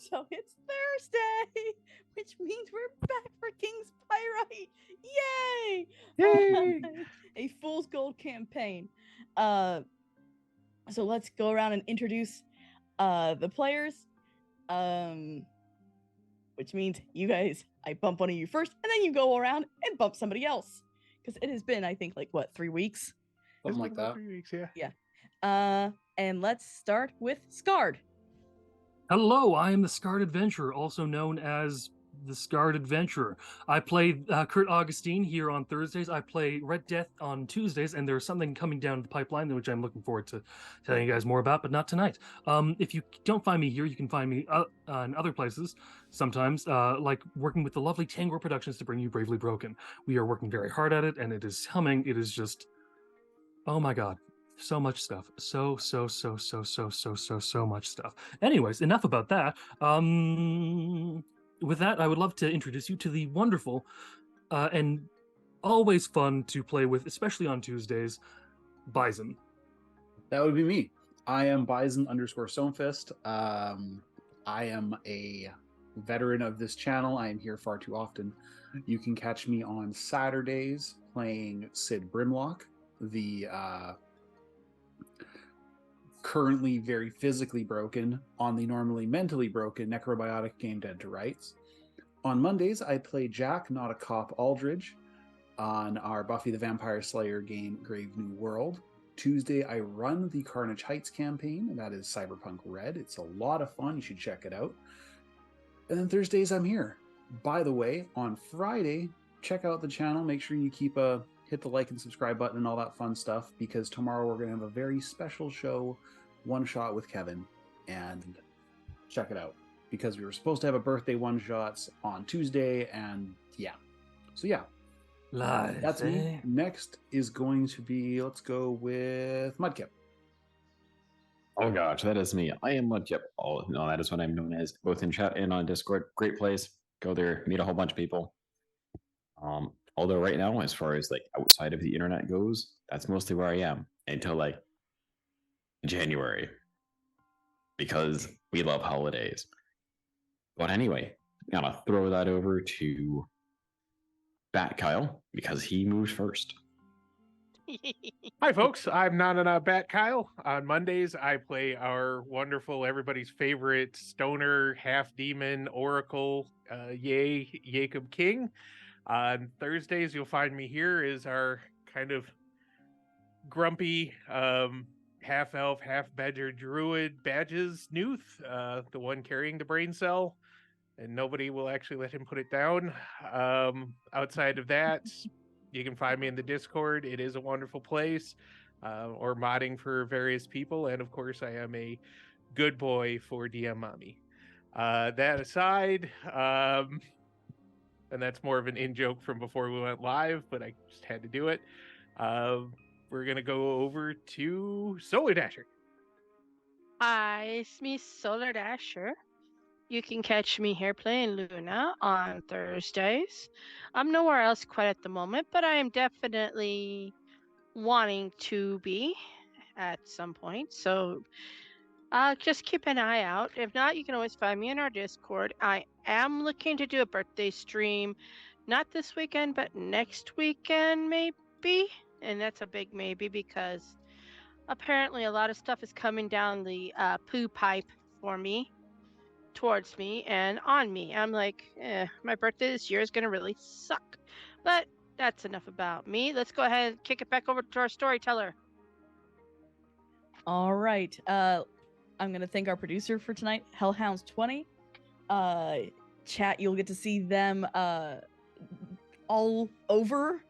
So it's Thursday, which means we're back for King's Pyrite. Yay! Yay! A Fool's Gold campaign. So let's go around and introduce the players. Which means you guys, I bump one of you first, and then you go around and bump somebody else. Because it has been, I think, 3 weeks? Something like that. 3 weeks, yeah. Yeah. And let's start with Scarred. Hello, I am the Scarred Adventurer, also known as the Scarred Adventurer. I play Kurt Augustine here on Thursdays. I play Red Death on Tuesdays, and there's something coming down the pipeline which I'm looking forward to telling you guys more about, but not tonight. If you don't find me here, you can find me in other places sometimes, like working with the lovely Tangor Productions to bring you Bravely Broken. We are working very hard at it, and it is humming. It is just, oh my god. So much stuff. So much stuff. Anyways, enough about that. With that, I would love to introduce you to the wonderful and always fun to play with, especially on Tuesdays, Bison. That would be me. I am Bison_Stonefist. I am a veteran of this channel. I am here far too often. You can catch me on Saturdays playing Sid Brimlock, the currently very physically broken on the normally mentally broken necrobiotic game Dead to Rights. On Mondays, I play Jack, not a cop, Aldridge on our Buffy the Vampire Slayer game Grave New World. Tuesday, I run the Carnage Heights campaign, and that is Cyberpunk Red. It's a lot of fun. You should check it out. And then Thursdays, I'm here. By the way, on Friday, check out the channel. Make sure you hit the like and subscribe button and all that fun stuff, because tomorrow we're going to have a very special show, One Shot with Kevin, and check it out, because we were supposed to have a birthday one shots on Tuesday, and Live, that's me. Next is going to be, let's go with Mudkip. Oh gosh, that is me. I am Mudkip. Oh no, that is what I'm known as, both in chat and on Discord. Great place. Go there, meet a whole bunch of people. Although right now, as far as outside of the internet goes, that's mostly where I am until January, because we love holidays. But anyway, I'm gonna throw that over to Bat Kyle, because he moves first. Hi, folks. I'm Nana Bat Kyle. On Mondays, I play our wonderful, everybody's favorite stoner, half demon, oracle, Jacob King. On Thursdays, you'll find me here as our kind of grumpy, half elf, half badger druid Badges Newth, the one carrying the brain cell, and nobody will actually let him put it down. Outside of that, you can find me in the Discord. It is a wonderful place, or modding for various people, and of course, I am a good boy for DM Mommy. That aside, and that's more of an in-joke from before we went live, but I just had to do it. We're going to go over to Solar Dasher. Hi, it's me, Solar Dasher. You can catch me here playing Luna on Thursdays. I'm nowhere else quite at the moment, but I am definitely wanting to be at some point. So just keep an eye out. If not, you can always find me in our Discord. I am looking to do a birthday stream, not this weekend, but next weekend maybe. And that's a big maybe, because apparently a lot of stuff is coming down the poo pipe for me, towards me, and on me. I'm like, my birthday this year is going to really suck. But that's enough about me. Let's go ahead and kick it back over to our storyteller. All right. I'm going to thank our producer for tonight, Hellhounds20. Chat, you'll get to see them all over,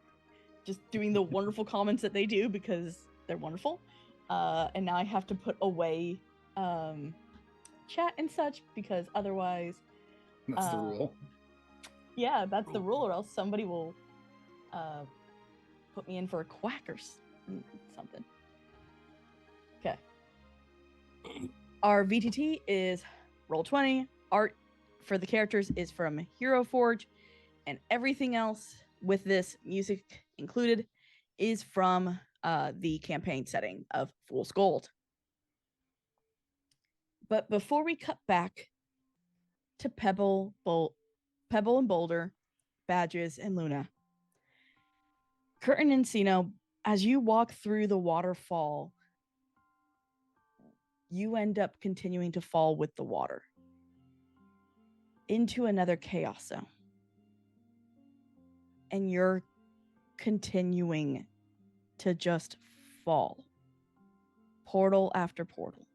just doing the wonderful comments that they do, because they're wonderful. And now I have to put away chat and such, because otherwise... That's the rule. Yeah, that's the rule, or else somebody will put me in for a quack or something. Okay. Our VTT is Roll20. Art for the characters is from Hero Forge, and everything else with this, music included, is from the campaign setting of Fool's Gold. But before we cut back to Pebble and Boulder, Badges, and Luna. Curtin and Sino, as you walk through the waterfall, you end up continuing to fall with the water into another chaos zone. And you're continuing to just fall. Portal after portal.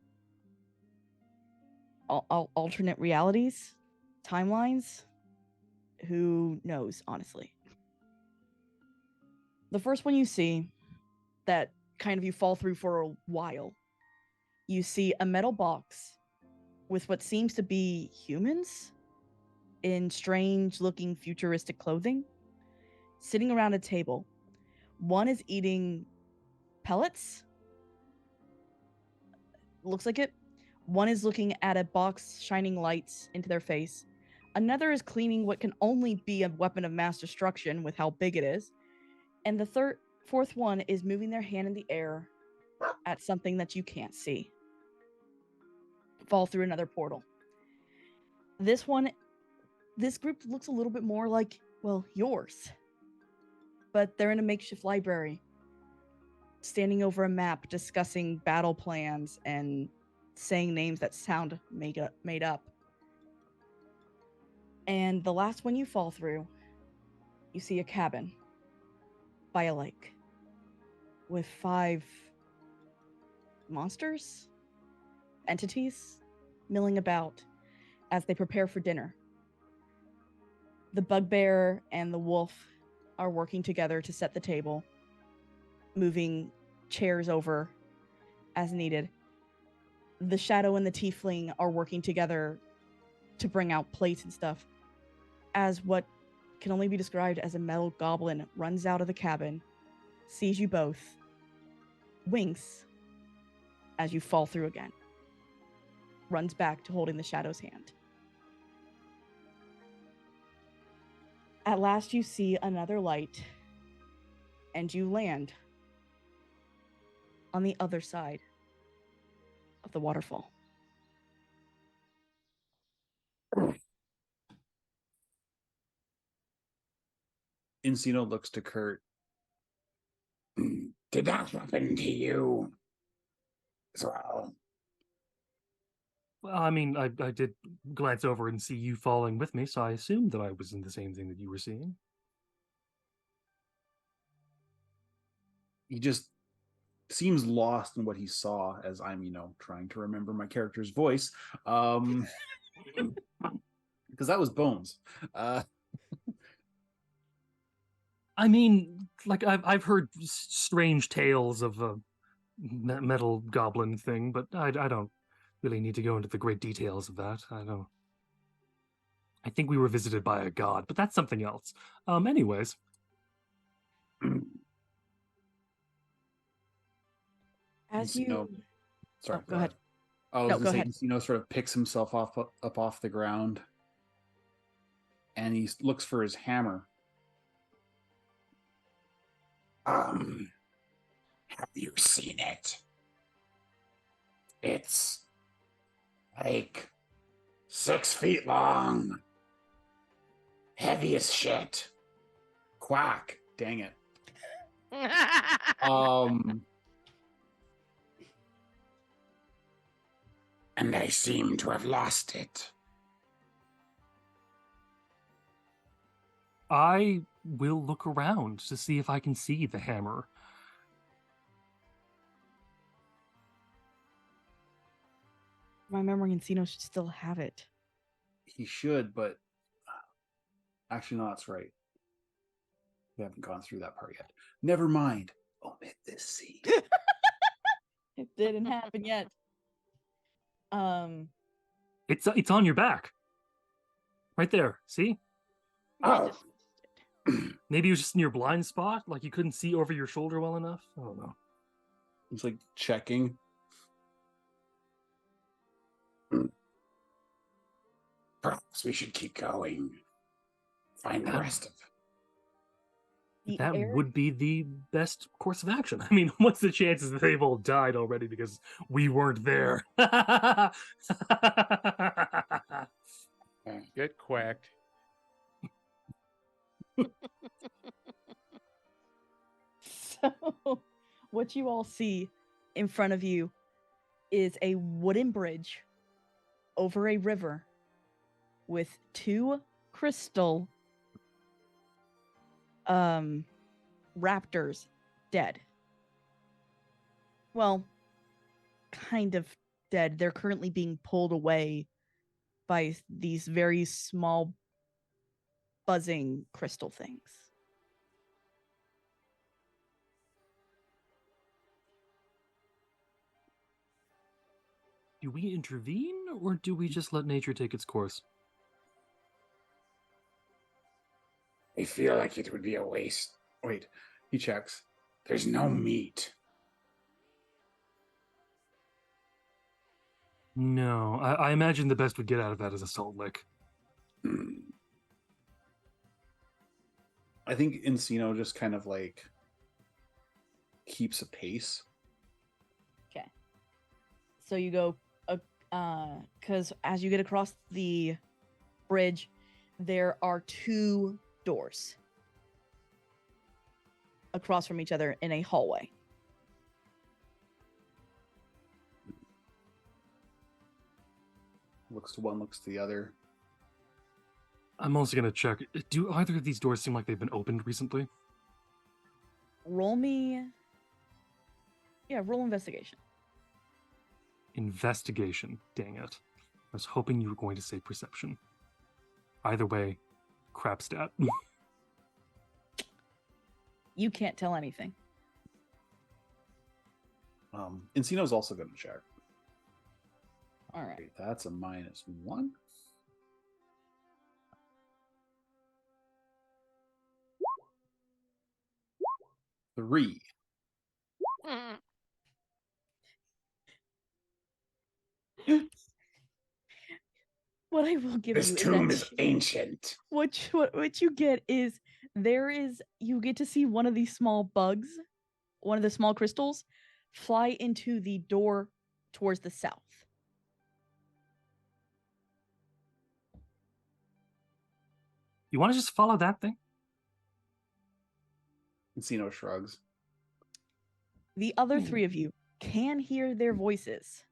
Alternate realities, timelines, who knows, honestly. The first one you see that kind of you fall through for a while, you see a metal box with what seems to be humans in strange looking futuristic clothing sitting around a table. One is eating pellets. Looks like it. One is looking at a box shining lights into their face. Another is cleaning what can only be a weapon of mass destruction with how big it is. And the fourth one is moving their hand in the air at something that you can't see. Fall through another portal. This group looks a little bit more like, well, yours. But they're in a makeshift library, standing over a map, discussing battle plans and saying names that sound made up. And the last one you fall through, you see a cabin by a lake with 5 monsters, entities, milling about as they prepare for dinner. The bugbear and the wolf are working together to set the table, moving chairs over as needed. The shadow and the tiefling are working together to bring out plates and stuff, as what can only be described as a metal goblin runs out of the cabin, sees you both, winks as you fall through again, runs back to holding the shadow's hand. At last you see another light, and you land on the other side of the waterfall. Encino looks to Kurt. Did that happen to you as well? Well, I mean, I did glance over and see you falling with me, so I assumed that I was in the same thing that you were seeing. He just seems lost in what he saw as I'm, trying to remember my character's voice. Because that was Bones. I mean, like I've heard strange tales of a metal goblin thing, but I don't really need to go into the great details of that. I think we were visited by a god, but that's something else. Anyways. As you... Sorry, go ahead. I was go ahead. Encino sort of picks himself up off the ground, and he looks for his hammer. Have you seen it? It's like 6 feet long. Heavy as shit. Quack. Dang it. And I seem to have lost it. I will look around to see if I can see the hammer. My memory, Encino should still have it. He should, but actually, no, that's right. We haven't gone through that part yet. Never mind. Omit this scene. It didn't happen yet. It's on your back. Right there. See? Oh. Maybe it was just in your blind spot, like you couldn't see over your shoulder well enough. I don't know. It's like checking. Perhaps we should keep going. Find the rest of it. That would be the best course of action. I mean, what's the chances that they've all died already because we weren't there? Get quacked. So, what you all see in front of you is a wooden bridge over a river with two crystal raptors dead. Well, kind of dead. They're currently being pulled away by these very small buzzing crystal things. Do we intervene or do we just let nature take its course? I feel like it would be a waste. Wait, he checks. There's no meat. No, I imagine the best we get out of that is a salt lick. Hmm. I think Encino just kind of like keeps a pace. Okay. So you go, because as you get across the bridge, there are two doors across from each other in a hallway. Looks to one, looks to the other. I'm also going to check. Do either of these doors seem like they've been opened recently? Roll me. Yeah, roll investigation. Investigation. Dang it. I was hoping you were going to say perception. Either way, crap stat. You can't tell anything. Encino's also going to check. All right. Wait, that's a -1. Three. What I will give This you tomb is is ancient. what you get is you get to see one of these small bugs, one of the small crystals, fly into the door towards the south. You want to just follow that thing? Encino shrugs. The other three of you can hear their voices.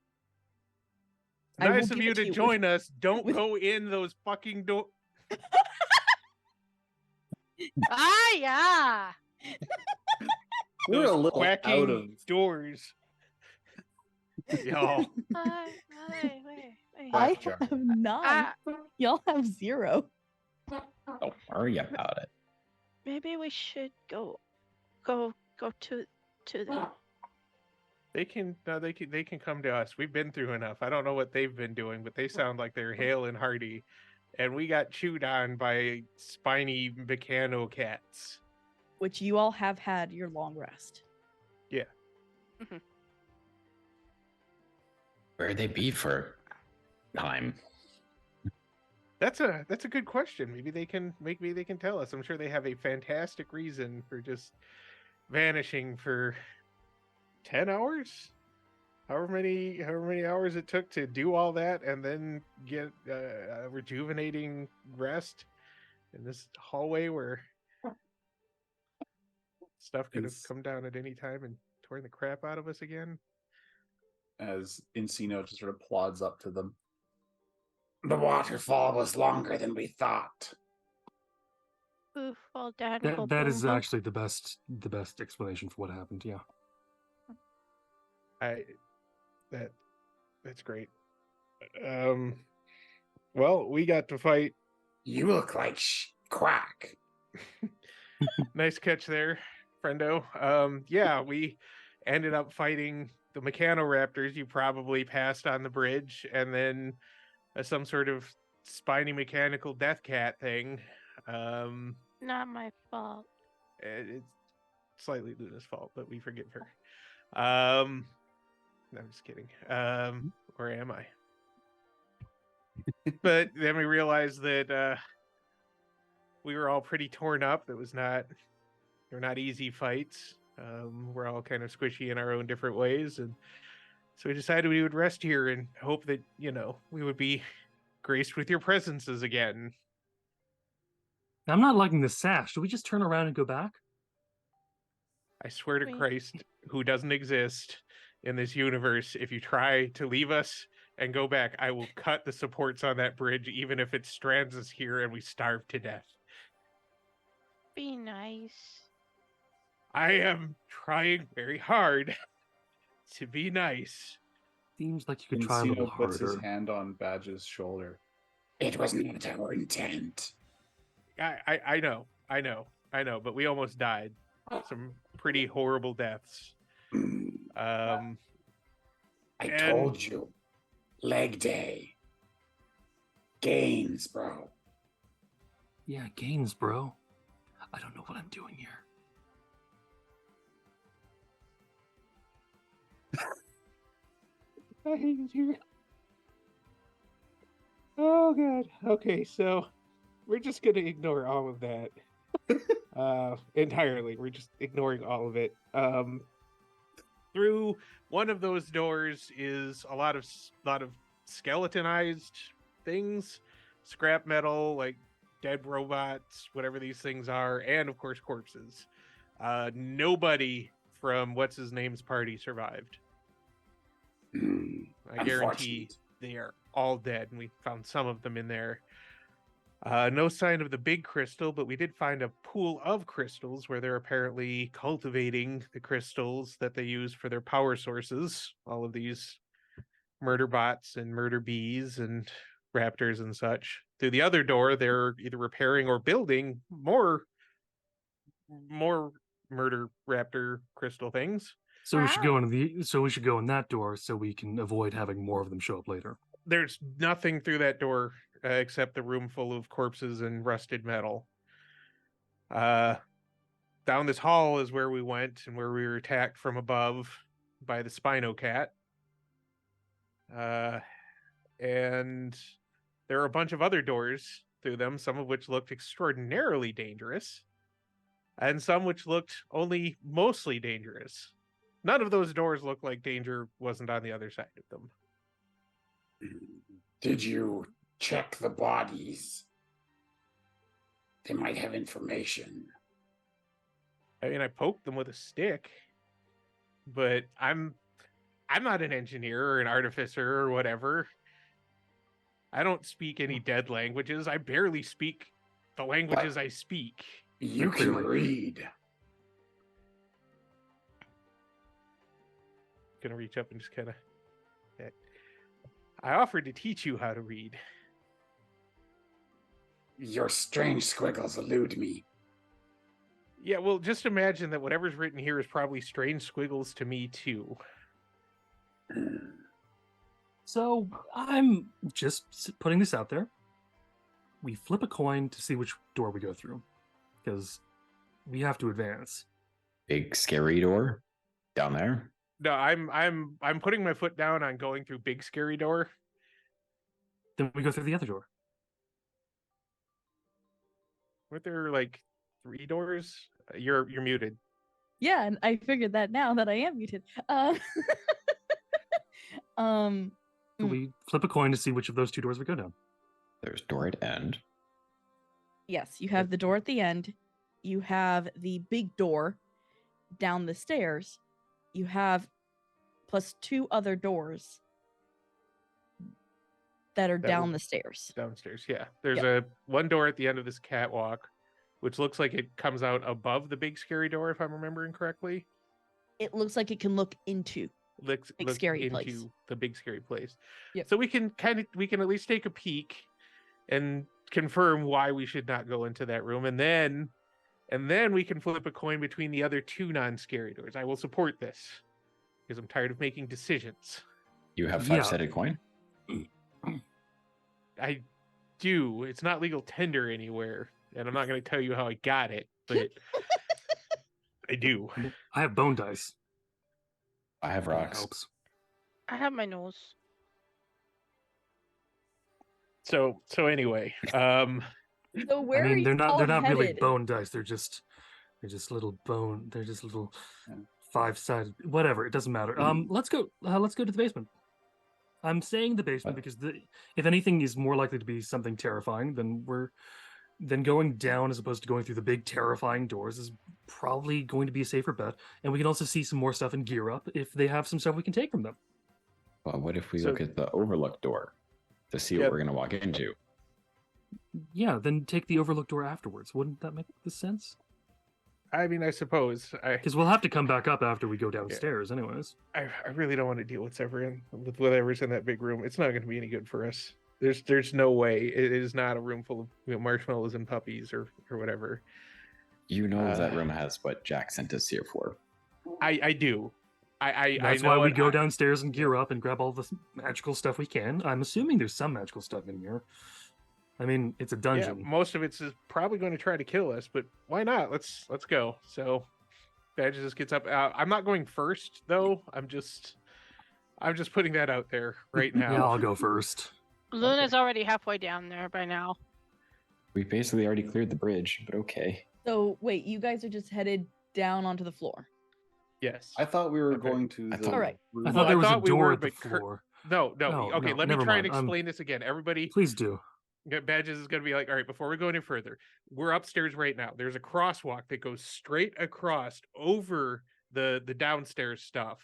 I will Nice of give you it to to you join us. Don't with- go in those fucking doors. Yeah. We're a little out of. doors. Y'all. Wait. I Left jar. have 9. Y'all have 0. Don't worry about it. Maybe we should go to them. They can come to us. We've been through enough. I don't know what they've been doing, but they sound like they're hale and hearty. And we got chewed on by spiny mechano cats. Which you all have had your long rest. Yeah. Where'd they be for time? That's a good question. Maybe they can tell us. I'm sure they have a fantastic reason for just vanishing for 10 hours. However many hours it took to do all that and then get a rejuvenating rest in this hallway where stuff could have come down at any time and torn the crap out of us again. As Encino just sort of plods up to them. The waterfall was longer than we thought. Ooh, fall down. That is actually the best explanation for what happened. Yeah. That's great. Well, we got to fight. You look like Quack. Nice catch there, friendo. Yeah, we ended up fighting the Mechanoraptors you probably passed on the bridge, and then some sort of spiny mechanical death cat thing. Not my fault. It's slightly Luna's fault, but we forgive her. No, I'm just kidding. Where am I? But then we realized that we were all pretty torn up. They're not easy fights. We're all kind of squishy in our own different ways, and so we decided we would rest here and hope that we would be graced with your presences again. I'm not liking the sash. Do we just turn around and go back? I swear to Wait. Christ, who doesn't exist in this universe, if you try to leave us and go back, I will cut the supports on that bridge, even if it strands us here and we starve to death. Be nice. I am trying very hard to be nice. Seems like you could try a little Encino puts his harder. hand on Badge's shoulder. It was not our intent. I know, but we almost died. Some pretty horrible deaths. I And- told you. Leg day. Gains, bro. Yeah, games, bro. I don't know what I'm doing here. I hated you. Oh god. Okay, so we're just gonna ignore all of that. Entirely. We're just ignoring all of it. Through one of those doors is a lot of skeletonized things, scrap metal, like dead robots, whatever these things are, and of course corpses. Nobody from what's his name's party survived. I guarantee Unfortunate. they are all dead, and we found some of them in there. No sign of the big crystal, but we did find a pool of crystals where they're apparently cultivating the crystals that they use for their power sources. All of these murder bots and murder bees and raptors and such. Through the other door, they're either repairing or building more murder raptor crystal things. So we should go Wow. into the. So we should go in that door so we can avoid having more of them show up later. There's nothing through that door except the room full of corpses and rusted metal. Down this hall is where we went and where we were attacked from above by the Spino Cat. And there are a bunch of other doors through them, some of which looked extraordinarily dangerous, and some which looked only mostly dangerous. None of those doors looked like danger wasn't on the other side of them. Did you check the bodies? They might have information. I mean, I poked them with a stick, but I'm not an engineer or an artificer or whatever. I don't speak any dead languages. I barely speak the languages I speak. You can Clearly. read. Gonna reach up and just kind of. I offered to teach you how to read. Your strange squiggles elude me. Yeah, well, just imagine that whatever's written here is probably strange squiggles to me too. So I'm just putting this out there. We flip a coin to see which door we go through, because we have to advance. Big scary door down there. No, I'm putting my foot down on going through big scary door. Then we go through the other door. Weren't there like 3 doors? You're muted. Yeah, and I figured that now that I am muted. So we flip a coin to see which of those 2 doors we go down. There's door at end. Yes, you have the door at the end. You have the big door down the stairs. You have plus 2 other doors that are That down would- the stairs. Downstairs, yeah. There's one door at the end of this catwalk, which looks like it comes out above the big scary door, if I'm remembering correctly. It looks like it can look into. Looks scary into place. the big scary place. Yep. So we can at least take a peek and confirm why we should not go into that room, and then we can flip a coin between the other 2 non-scary doors. I will support this because I'm tired of making decisions. You have Yeah. 5-sided coin. I do. It's not legal tender anywhere, and I'm not going to tell you how I got it, but I do. I have bone dice. I have That rocks. helps. I have my nose. So anyway, So where I mean, are they're you not. all They're not really headed? bone dice. They're just little bone. They're just little Yeah. 5-sided. Whatever. It doesn't matter. Let's go. Let's go to the basement. I'm saying the basement because if anything is more likely to be something terrifying, then going down as opposed to going through the big terrifying doors is probably going to be a safer bet. And we can also see some more stuff in Gear Up if they have some stuff we can take from them. Well, what if we So- look at the overlook door to see Yep. what we're going to walk into? Yeah, then take the overlook door afterwards. Wouldn't that make sense? I mean, I suppose Because we'll have to come back up after we go downstairs, anyways. I really don't want to deal with whatever's in that big room. It's not going to be any good for us. There's no way. It is not a room full of marshmallows and puppies or whatever. You know that room has what Jack sent us here for. I do. That's I know why we it. go downstairs and gear up and grab all the magical stuff we can. I'm assuming there's some magical stuff in here. I mean, it's a Yeah, dungeon. most of it's probably going to try to kill us, but why not? Let's go. So Badge just gets up. I'm not going first though. I'm just putting that out there right now. Yeah, I'll go first. Luna's already halfway down there by now. We basically already cleared the bridge, but okay. So wait, you guys are just headed down onto the floor. Yes. I thought we were Okay. going to I the thought- All right. room. I Well, thought I there was a thought we door were, at the but Kurt- floor. No. No, Okay, no, let me never try and mind. I'm- explain this again. Everybody, Please do. Badges is going to be like, all right, before we go any further, we're upstairs right now. There's a crosswalk that goes straight across over the downstairs stuff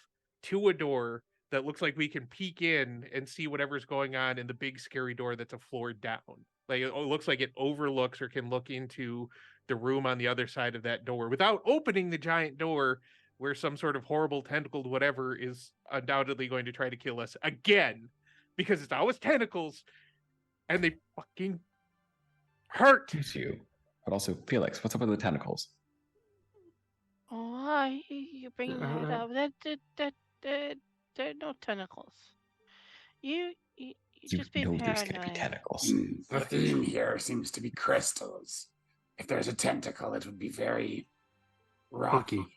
to a door that looks like we can peek in and see whatever's going on in the big scary door that's a floor down. Like it looks like it overlooks or can look into the room on the other side of that door without opening the giant door where some sort of horrible tentacled whatever is undoubtedly going to try to kill us again, because it's always tentacles and they fucking hurt. It's you. But also, Felix, what's up with the tentacles? Why you bringing that up? There are no tentacles. You You just be know there's going to be paranoid. tentacles. The theme here seems to be crystals. If there's a tentacle, it would be very rocky. Hooky.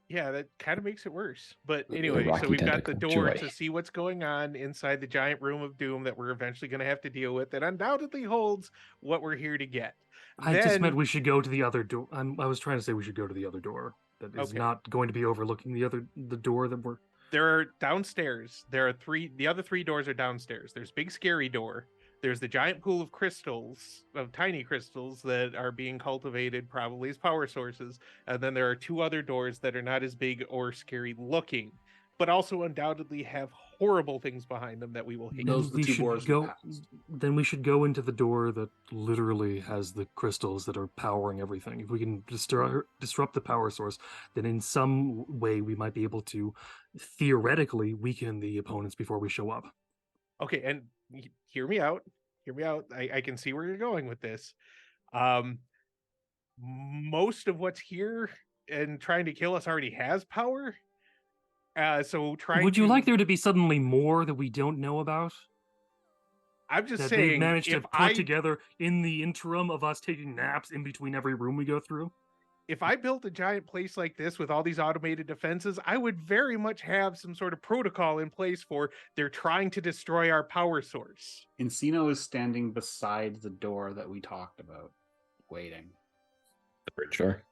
Yeah, that kind of makes it worse. But The anyway, so rocky we've got the tentacle door joy. to see what's going on inside the giant room of doom that we're eventually going to have to deal with that undoubtedly holds what we're here to get. I just Then- meant we should go to the other door. I was trying to say we should go to the other door. That is Okay. not going to be overlooking the door that we're. There are downstairs. There are the other three doors are downstairs. There's big scary door. There's the giant pool of crystals, of tiny crystals that are being cultivated probably as power sources. And then there are two other doors that are not as big or scary looking, but also undoubtedly have horrible things behind them that we will hate. Those are the we two should doors we go. passed. Then we should go into the door that literally has the crystals that are powering everything. If we can disrupt the power source, then in some way we might be able to theoretically weaken the opponents before we show up. Okay, and hear me out. Hear me out. I can see where you're going with this. Most of what's here and trying to kill us already has power. So trying. Would you to- like there to be suddenly more that we don't know about? I'm just That saying. they've managed to if put I together in the interim of us taking naps in between every room we go through? if I built a giant place like this with all these automated defenses, I would very much have some sort of protocol in place for they're trying to destroy our power source. Encino is standing beside the door that we talked about, waiting. The bridge door?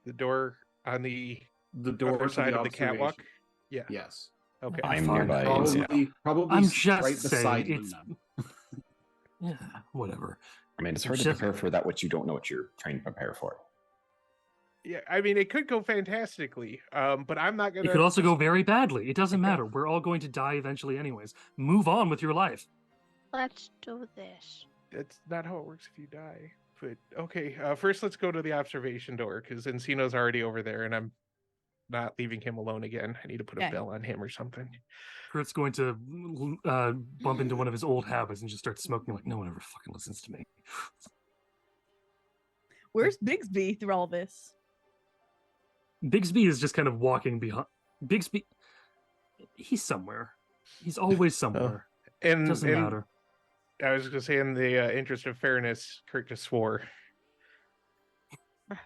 The door on the The door other to side the of the catwalk. observation. Yeah. Yes. Okay. I'm I'm fine. nearby. Probably I'm right just beside saying, it's- Luna. Yeah, whatever. I mean, it's hard to Just- prepare for that which you don't know what you're trying to prepare for. Yeah, I mean, it could go fantastically, but I'm not gonna. It could also go very badly. It doesn't matter. We're all going to die eventually, anyways. Move on with your life. Let's do this. That's not how it works if you die. But okay, first let's go to the observation door because Encino's already over there, and I'm not leaving him alone again. I need to put a Okay. bell on him or something. Kurt's going to bump into one of his old habits and just start smoking like no one ever fucking listens to me. Where's Bigsby through all this? Bigsby is just kind of walking behind. Bigsby, he's somewhere. He's always somewhere. And, Doesn't and matter. I was gonna say, in the interest of fairness, Kurt just swore.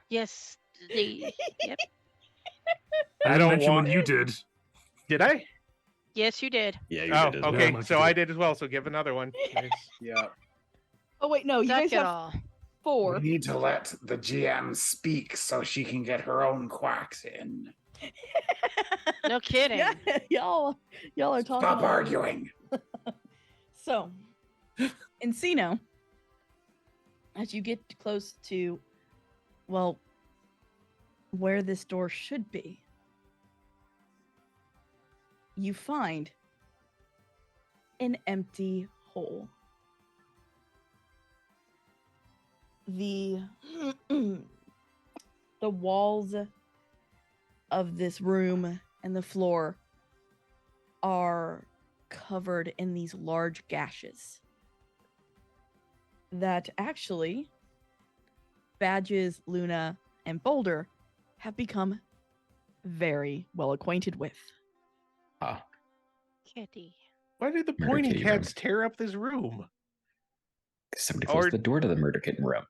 Yes. Yep. I I didn't don't mention want- when you did. Did I? Yes, you did. Yeah, you Oh, did as well. okay. well. So I did as well. So give another one. Nice. Yeah. Oh wait, no, you Suck guys it have all. 4. We need to let the GM speak so she can get her own quacks in. No kidding. Yeah, y'all are talking. Stop a lot. arguing. So, Encino, as you get close to, well, where this door should be, you find an empty hole. The the walls of this room and the floor are covered in these large gashes that actually Badges, Luna, and Boulder have become very well acquainted with. Ah, Kitty. Why did the Murder pointy kitty cats room. tear up this room? somebody Or- closed the door to the murder kitten room.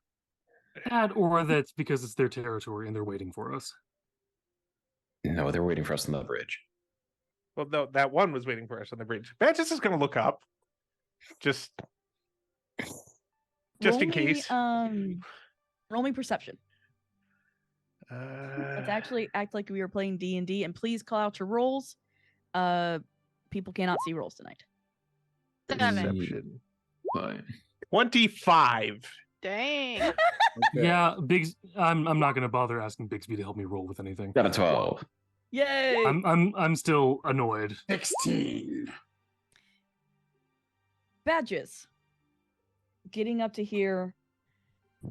That or that's because it's their territory and they're waiting for us. No, they're waiting for us on the bridge. Well, no, that one was waiting for us on the bridge. Badges is going to look up, just Roll in me, case. Roll me perception. Let's actually act like we were playing D&D, and please call out your rolls. People cannot see rolls tonight. 7. Perception. Fine. 25. Dang. Okay. Yeah, Biggs. I'm not gonna bother asking Bigsby to help me roll with anything. Got a 12. Yay! I'm still annoyed. 16. Badges. Getting up to here.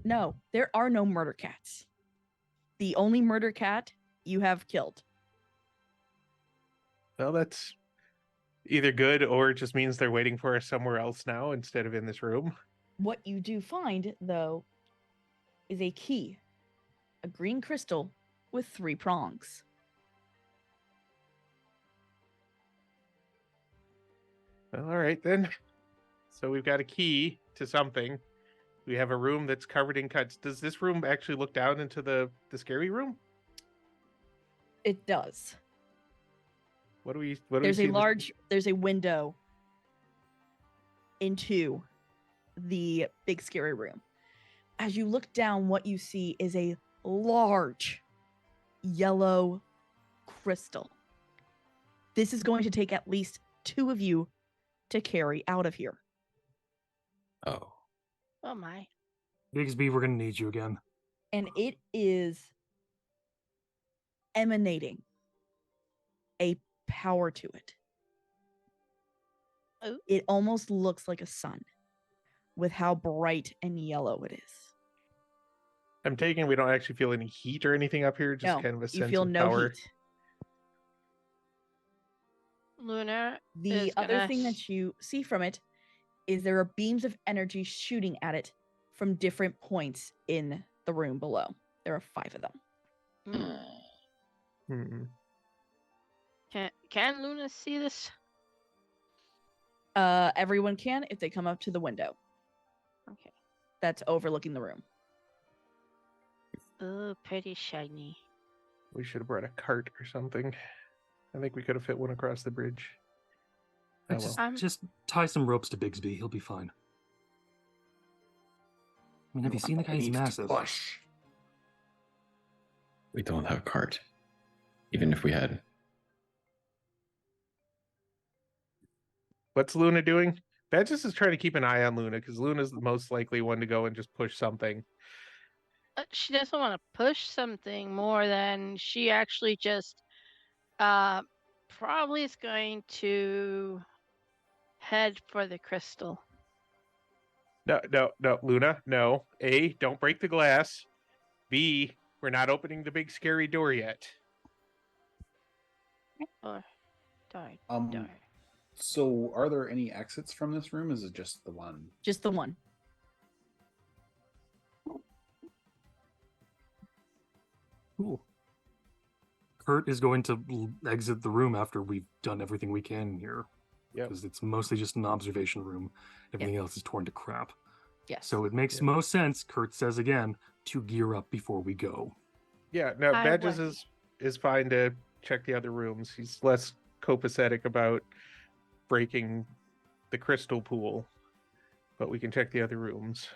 No, there are no murder cats. The only murder cat you have killed. Well, that's either good or it just means they're waiting for us somewhere else now instead of in this room. What you do find, though, is a key. A green crystal with 3 prongs. Well, all right then. So we've got a key to something. We have a room that's covered in cuts. Does this room actually look down into the scary room? It does. What do we There's see a in this- large, there's a window into the big scary room. As you look down, what you see is a large yellow crystal. This is going to take at least 2 of you to carry out of here. Oh. Oh my. Bigsby, we're gonna need you again. And it is emanating a power to it. Oh. It almost looks like a sun with how bright and yellow it is. I'm taking we don't actually feel any heat or anything up here, just No, kind of a you sense feel of no power. heat. Luna The is other gonna thing that you see from it is there are beams of energy shooting at it from different points in the room below. There are 5 of them. Hmm. Hmm. Can Luna see this? Everyone can if they come up to the window Okay. that's overlooking the room. Oh, pretty shiny. We should have brought a cart or something. I think we could have fit one across the bridge. Oh, well. Just tie some ropes to Bigsby. He'll be fine. I mean, have you seen the guy? He's Needs to massive. Push. We don't have a cart. Even if we had. What's Luna doing? Badges is trying to keep an eye on Luna because Luna's the most likely one to go and just push something. She doesn't want to push something more than she actually just probably is going to head for the crystal. No, Luna, no. A, don't break the glass. B, we're not opening the big scary door yet. Or darn. So, are there any exits from this room? Is it just the one? Just the one. Cool. Kurt is going to exit the room after we've done everything we can here. Yep. Because it's mostly just an observation room. Everything else is torn to crap. Yes. So it makes most sense, Kurt says again, to gear up before we go. Yeah, no, I Badges would. is fine to check the other rooms. He's less copacetic about breaking the crystal pool, but we can check the other rooms.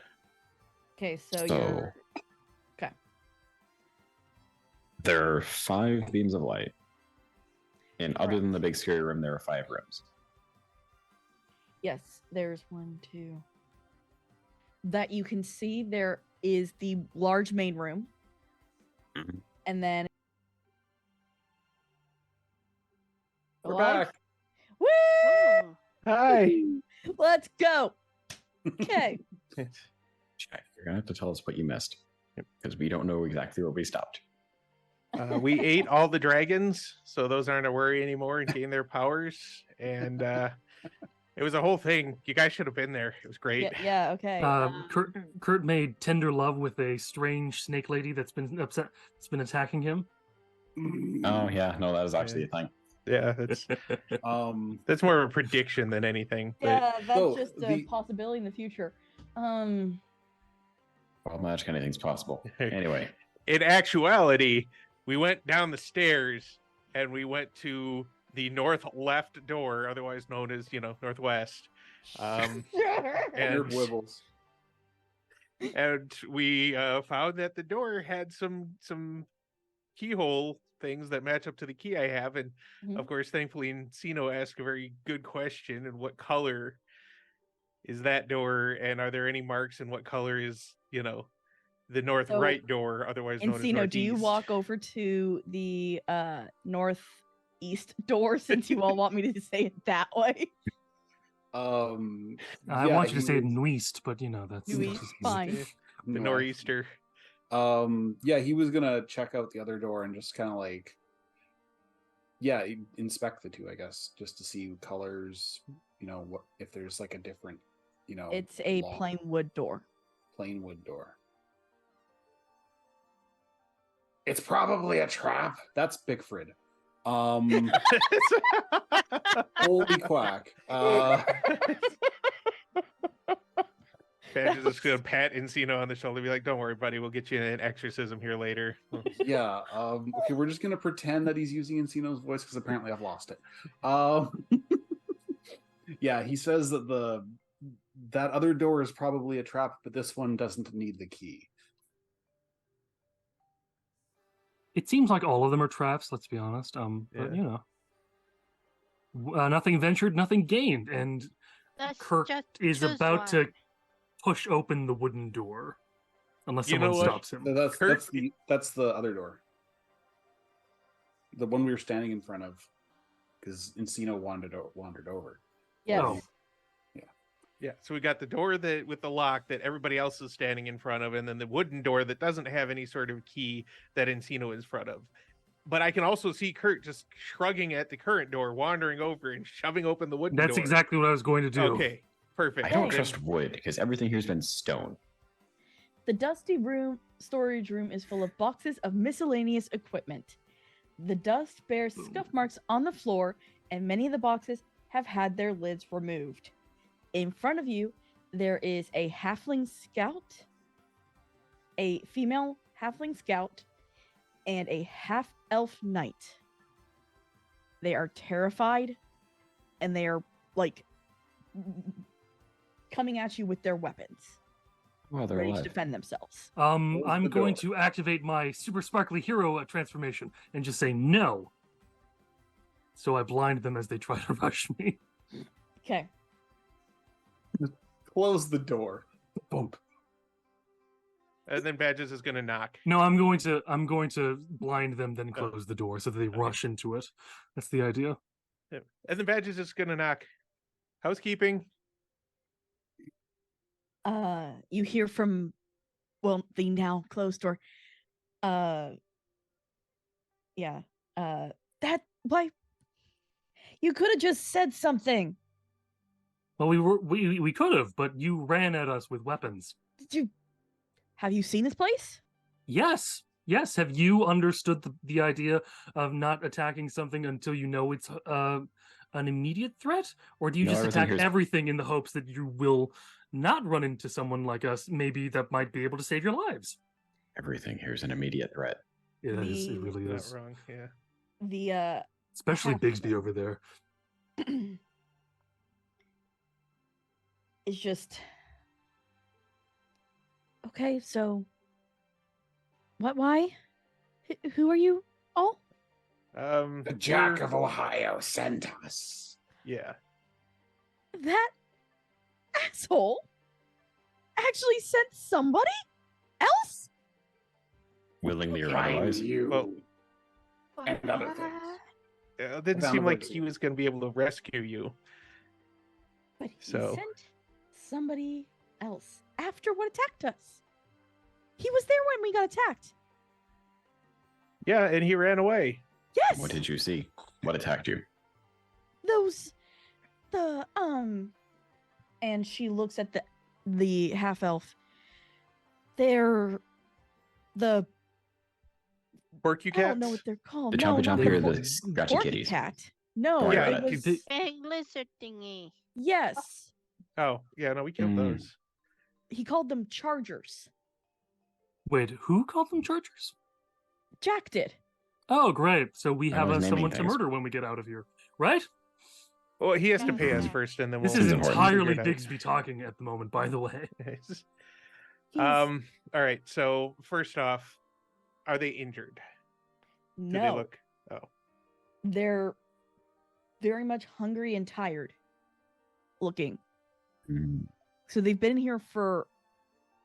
Okay, so So- you're... Okay. There are 5 beams of light. And other than the Correct. big scary room, there are 5 rooms. Yes, there's 1, 2. That you can see there is the large main room. Mhm. And then We're Alive? back. Woo! Oh. Hi. Let's go. Okay. Jack, you're gonna have to tell us what you missed. Because we don't know exactly where we stopped. We ate all the dragons, so those aren't a worry anymore and gain their powers. And it was a whole thing. You guys should have been there. It was great. Yeah, okay. Kurt made tender love with a strange snake lady that's been upset. That's been attacking him. Oh yeah, no, that was actually a thing. Yeah, that's more of a prediction than anything. But Yeah, that's So, just a the- possibility in the future. Well, magic, anything's possible. Anyway, in actuality, we went down the stairs and we went to the north left door, otherwise known as, northwest. Your And, wibbles. and we found that the door had some keyhole things that match up to the key I have. And of course, thankfully, Encino asked a very good question. And what color is that door? And are there any marks? And what color is, the north So, right door, otherwise known as Encino, northeast? do you walk over to the northeast door since you all want me to say it that way? I yeah, want you to he say it was- nuist, but that's Nuist, just- fine. The No. nor'easter. Yeah, he was gonna check out the other door and just kind of like, inspect the two, I guess, just to see colors. What if there's like a different, It's a lock. plain wood door. Plain wood door. It's probably a trap. That's Bigfrid. Holy quack. Badge is just gonna pat Encino on the shoulder, be like, "Don't worry, buddy. We'll get you an exorcism here later." Yeah. Okay, we're just gonna pretend that he's using Encino's voice because apparently I've lost it. Yeah, he says that that other door is probably a trap, but this one doesn't need the key. It seems like all of them are traps. Let's be honest. But Yeah. nothing ventured, nothing gained, and Let's Kirk just is choose about to one. push open the wooden door, unless You know someone what? stops him. So that's Kurt- that's the other door. The one we were standing in front of, because Encino wandered over. Yes. Oh. Yeah, so we got the door with the lock that everybody else is standing in front of, and then the wooden door that doesn't have any sort of key that Encino is in front of. But I can also see Kurt just shrugging at the current door, wandering over and shoving open the wooden door. That's exactly what I was going to do. Okay, perfect. I don't Hey. trust wood because everything here's been stone. The dusty storage room is full of boxes of miscellaneous equipment. The dust bears scuff marks on the floor, and many of the boxes have had their lids removed. In front of you, there is a halfling scout, a female halfling scout, and a half-elf knight. They are terrified, and they are, coming at you with their weapons, Well, they're ready to alive. defend themselves. Close I'm the going door. to activate my super sparkly hero transformation and just say no. So I blind them as they try to rush me. Okay. Close the door. Bump. And then Badges is going to knock. No, I'm going to blind them, then close the door so that they rush into it. That's the idea. Yeah. And then Badges is going to knock. Housekeeping. You hear from, the now closed door. Why? You could have just said something. Well, we could have, but you ran at us with weapons. Have you seen this place? Yes. Have you understood the idea of not attacking something until you know it's an immediate threat, or do you No, just everything attack here's- everything in the hopes that you will not run into someone like us, maybe that might be able to save your lives? Everything here's an immediate threat. It is. It The- really Not is. wrong. Yeah. The Especially half- Bigsby over there. it's just okay. So, why? Who are you all? The Jack of Ohio sent us. Yeah. That asshole actually sent somebody else? Willingly or Find otherwise. you Well, and other things. It didn't Found seem the like book. he was going to be able to rescue you. But he So- sent somebody else after what attacked us. He was there when we got attacked. Yeah, and he ran away. Yes. What did you see? What attacked you? And she looks at the half elf. They're the Porky I don't cats? know what they're called. The No, Chompy not Chompy or por- the Scratchy Porky Kitties? cat. No, Don't worry Yeah, about it it. was Big lizard thingy. yes. Oh, yeah, no, we killed Mm. those. He called them chargers. Wait, who called them Chargers? Jack did. Oh, great. So we I have was naming someone to things. murder when we get out of here, right? Well, he has to pay us Yeah. first, and then This we'll is Seems important. entirely figure it out. Bigsby talking at the moment, by the way. He's- All right, so first off, are they injured? Do no, they look... Oh. they're very much hungry and tired looking. Mm. So they've been here for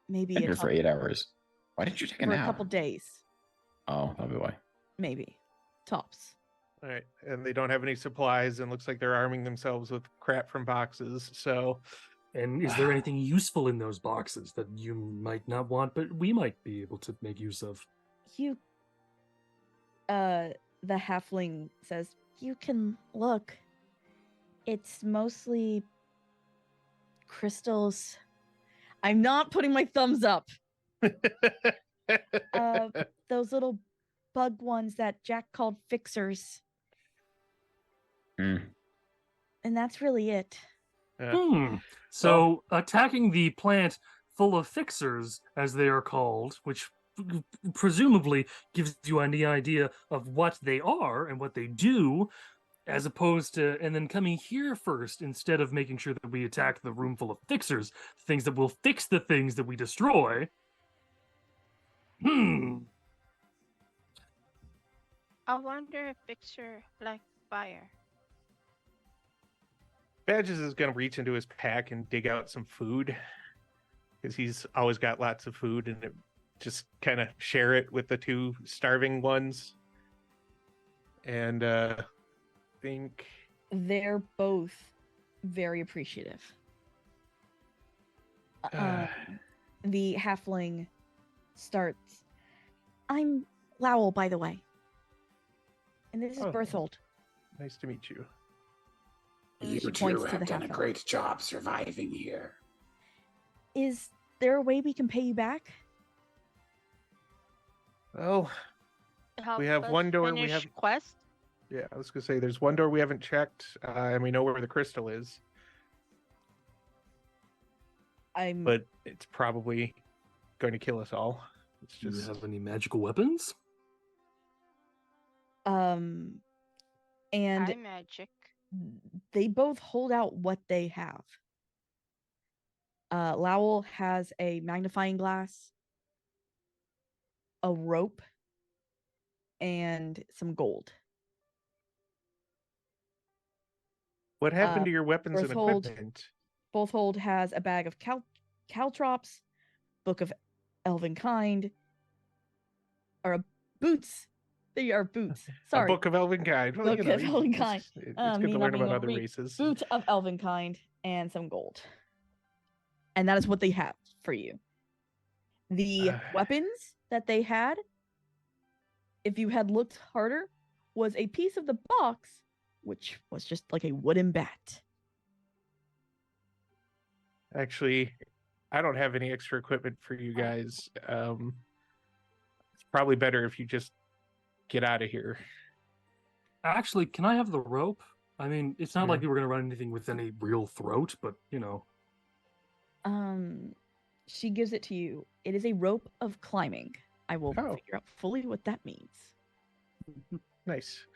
maybe Been a here for couple, 8 hours. Why didn't you take a for a nap? couple days, Oh, that'll be why. maybe tops. All right, and they don't have any supplies, and looks like they're arming themselves with crap from boxes, so... And is there anything useful in those boxes that you might not want, but we might be able to make use of? The halfling says, you can look. It's mostly crystals. I'm not putting my thumbs up. Those little bug ones that Jack called fixers. Mm. And that's really it. So attacking the plant full of fixers, as they are called, which presumably gives you any idea of what they are and what they do, as opposed to, and then coming here first instead of making sure that we attack the room full of fixers, things that will fix the things that we destroy. I wonder if Fixer like fire. Badges is going to reach into his pack and dig out some food, because he's always got lots of food, and just kind of share it with the two starving ones. And think... They're both very appreciative. The halfling starts. I'm Lowell, by the way. And this is Oh. Berthold. Nice to meet you. You She two points to have the done a half-elf. great job surviving here. Is there a way we can pay you back? Well, Help have us one door, we finish have- quest. yeah, I was going to say, there's one door we haven't checked, and we know where the crystal is, I'm but it's probably going to kill us all. It's Do you just... have any magical weapons? and Eye magic. they both hold out what they have. Lowell has a magnifying glass, a rope, and some gold. What happened uh, to your weapons and Berthold- equipment? Bolthold has a bag of caltrops, book of elven kind, or boots. They are boots. Sorry, A book of Elvenkind. Well, Book of Elvenkind. It's Me good to not learn being about able other to read. races. boot of elven kind, and some gold. And that is what they have for you. The weapons that they had, if you had looked harder, was a piece of the box, which was just like a wooden bat. Actually, I don't have any extra equipment for you guys. It's probably better if you just get out of here. Actually, can I have the rope? I mean, it's not like Yeah. we were going to run anything with any real throat, but, you know. She gives it to you. It is a rope of climbing. I will Oh. figure out fully what that means. Nice.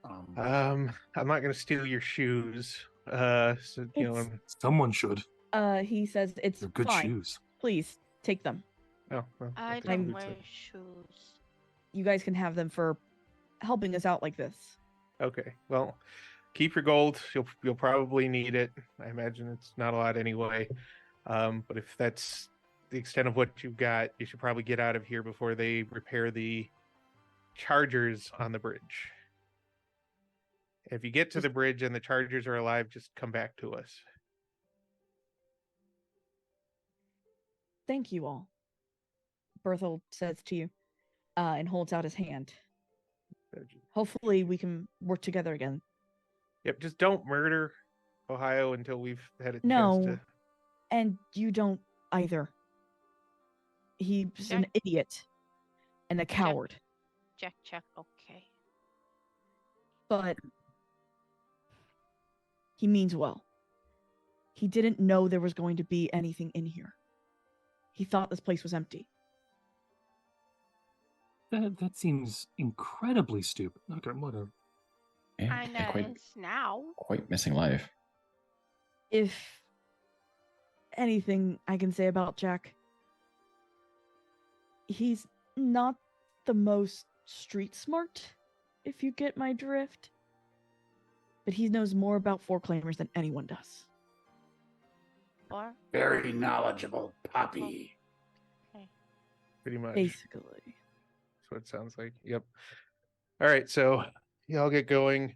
Um, I'm not gonna steal your shoes. So you know. It's- Someone should. He says it's They're good fine. shoes. Please take them. Oh, well, I think don't it's wear a- shoes. you guys can have them for helping us out like this. Okay. Well, keep your gold. You'll probably need it. I imagine it's not a lot anyway. But if that's the extent of what you've got, you should probably get out of here before they repair the chargers on the bridge. If you get to the bridge and the chargers are alive, just come back to us. Thank you all. Berthel says to you, and holds out his hand. Hopefully we can work together again. Yep, just don't murder Ohio until we've had a chance No, to... and you don't either. He's an idiot and a coward. Check, okay. But he means well. He didn't know there was going to be anything in here. He thought this place was empty. That seems incredibly stupid. Okay, whatever. Yeah, quite missing life. If anything I can say about Jack, he's not the most street smart, if you get my drift. But he knows more about foreclaimers than anyone does. Very knowledgeable puppy. Okay. Pretty much. Basically. That's what it sounds like. Yep. All right, so y'all get going.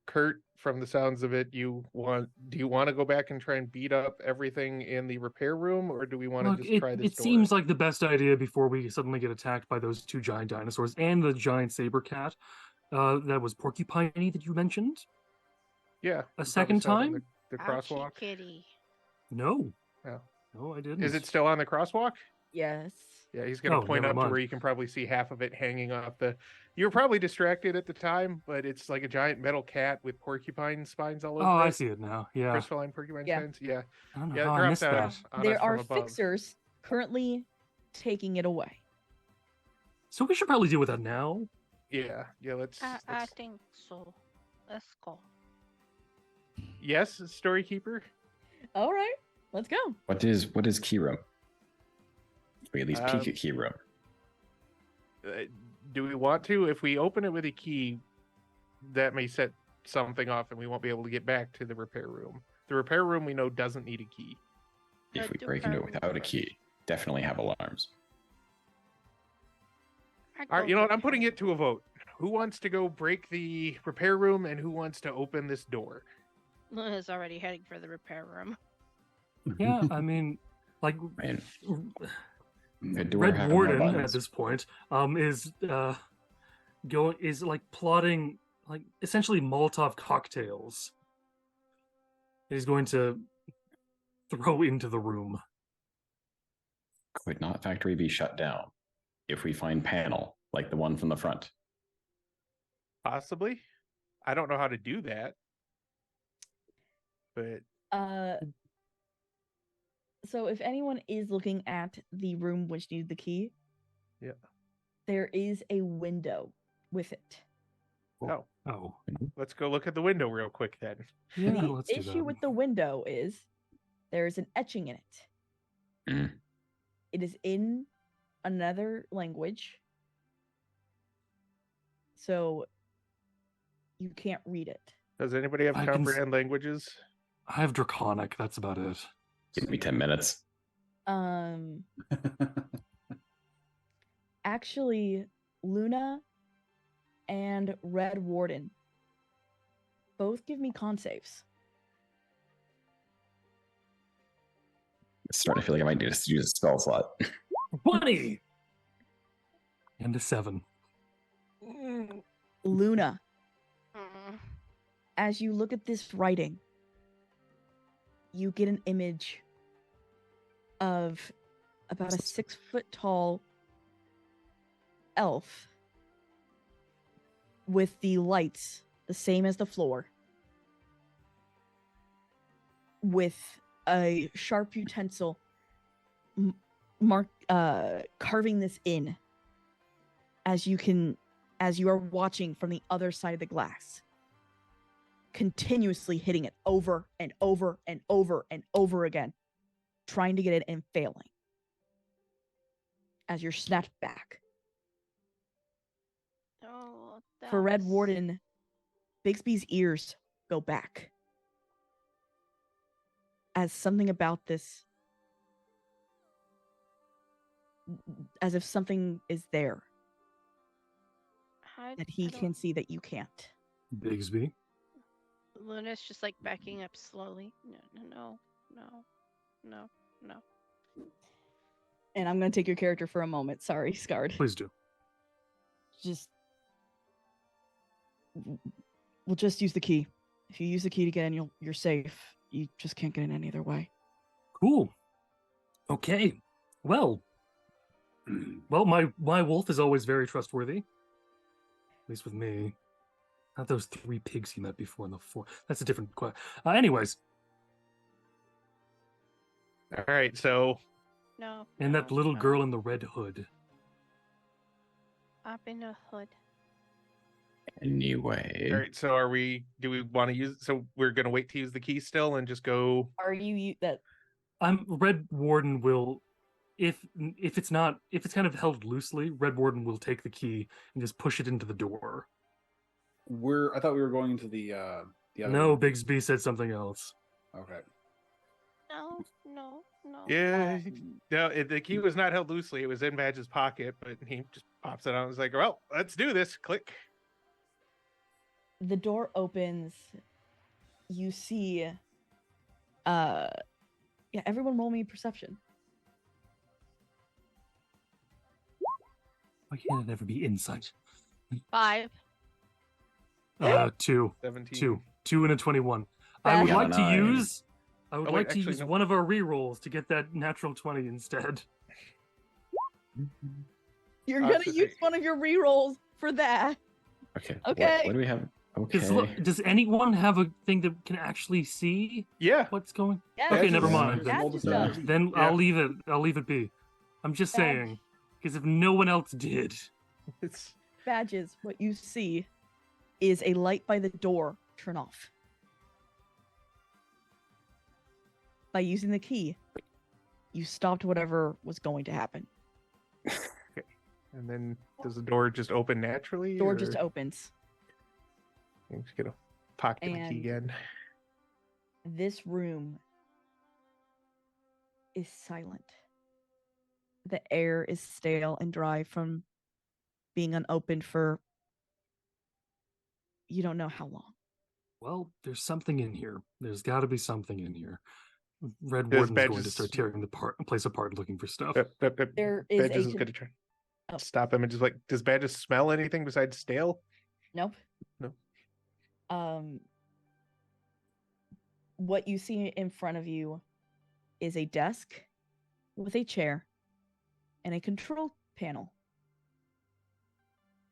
Kurt, from the sounds of it, do you want to go back and try and beat up everything in the repair room, or do we want to just try this It door? seems like the best idea before we suddenly get attacked by those two giant dinosaurs and the giant saber cat. That was Porcupiney that you mentioned? Yeah. A second time? The crosswalk? Kitty. No. Oh. No, I didn't. Is it still on the crosswalk? Yes. Yeah, he's going to point up to where you can probably see half of it hanging off the... You were probably distracted at the time, but it's like a giant metal cat with porcupine spines all over Oh, it. I see it now. Yeah. Crystalline porcupine spines? Yeah. I don't know Yeah, how it I drops missed down that. on us There from are above. fixers currently taking it away. So we should probably deal with that now. Yeah, let's... I think so. Let's go. Yes, Storykeeper? All right, let's go. What is key room? We at least peek at key room. Do we want to? If we open it with a key, that may set something off and we won't be able to get back to the repair room. The repair room we know doesn't need a key. If we break into it without a key, definitely have alarms. All right, you know what? I'm putting it to a vote. Who wants to go break the repair room and who wants to open this door? Luna's already heading for the repair room. Yeah, I mean, like... Man. Red Warden at this point is plotting like essentially Molotov cocktails. He's going to throw into the room. Could not factory be shut down if we find panel like the one from the front? Possibly. I don't know how to do that. But so if anyone is looking at the room which needs the key, there is a window with it. Oh. Let's go look at the window real quick then. Yeah, the let's do issue that. with the window is there's an etching in it. It is in another language, so you can't read it. Does anybody have I can comprehend languages? I have Draconic, that's about it. Give me 10 minutes. Actually, Luna and Red Warden both give me con saves. It's starting to feel like I might need to use a spell slot. 20! And a 7. Luna, as you look at this writing, you get an image of about a 6-foot-tall elf with the lights the same as the floor, with a sharp utensil carving this in as you are watching from the other side of the glass, continuously hitting it over and over and over and over again, trying to get it and failing as you're snapped back. Oh, that For Red was- Warden, Bigsby's ears go back. As something about this, as if something is there that he can see that you can't. Bigsby. Luna's just like backing up slowly. No. And I'm going to take your character for a moment. Sorry, Scarred. Please do. Just we'll just use the key. If you use the key to get in, you're safe. You just can't get in any other way. Cool. Okay. Well, my wolf is always very trustworthy. At least with me. Not those 3 pigs he met before in the 4. That's a different question. Anyways, All right, so No. and that no, little no. girl in the red hood. Up in the hood. Anyway, all right, so do we want to use, so we're gonna wait to use the key still and just go? Are you that? Red Warden will, if it's kind of held loosely, Red Warden will take the key and just push it into the door. I thought we were going into the other No, room. Bigsby said something else. Okay. No. Yeah, no, the key was not held loosely. It was in Badge's pocket, but he just pops it out and was like, well, let's do this. Click. The door opens. You see. Yeah. Everyone, roll me perception. Why can't it ever be insight? 5. 2. 17. 2 and a 21. Bad. I would Got a like to 9. use. I would Oh, wait, like to actually, use no. one of our rerolls to get that natural 20 instead. You're Ah, gonna so use they- one of your rerolls for that. okay. Okay. What do we have? Does, Okay. does anyone have a thing that can actually see Yeah. what's going? Yeah, Okay, just- never Yeah. mind. That Roll just the does. same. Then Yeah. I'll leave it. I'll leave it be. I'm just Badge. saying, because if no one else did, It's Badges. What you see is a light by the door turn off. By using the key, you stopped whatever was going to happen. and then does the door just open naturally? Door just or- opens. I'm just gonna pocket the key And- again. This room is silent. The air is stale and dry from being unopened for you don't know how long. well, there's something in here. There's got to be something in here. Red Does Warden's going to Badges- start tearing the place apart looking for stuff. There is Badges a is con- gonna try Oh. stop him and just like, does Badges smell anything besides stale? Nope. No. What you see in front of you is a desk with a chair and a control panel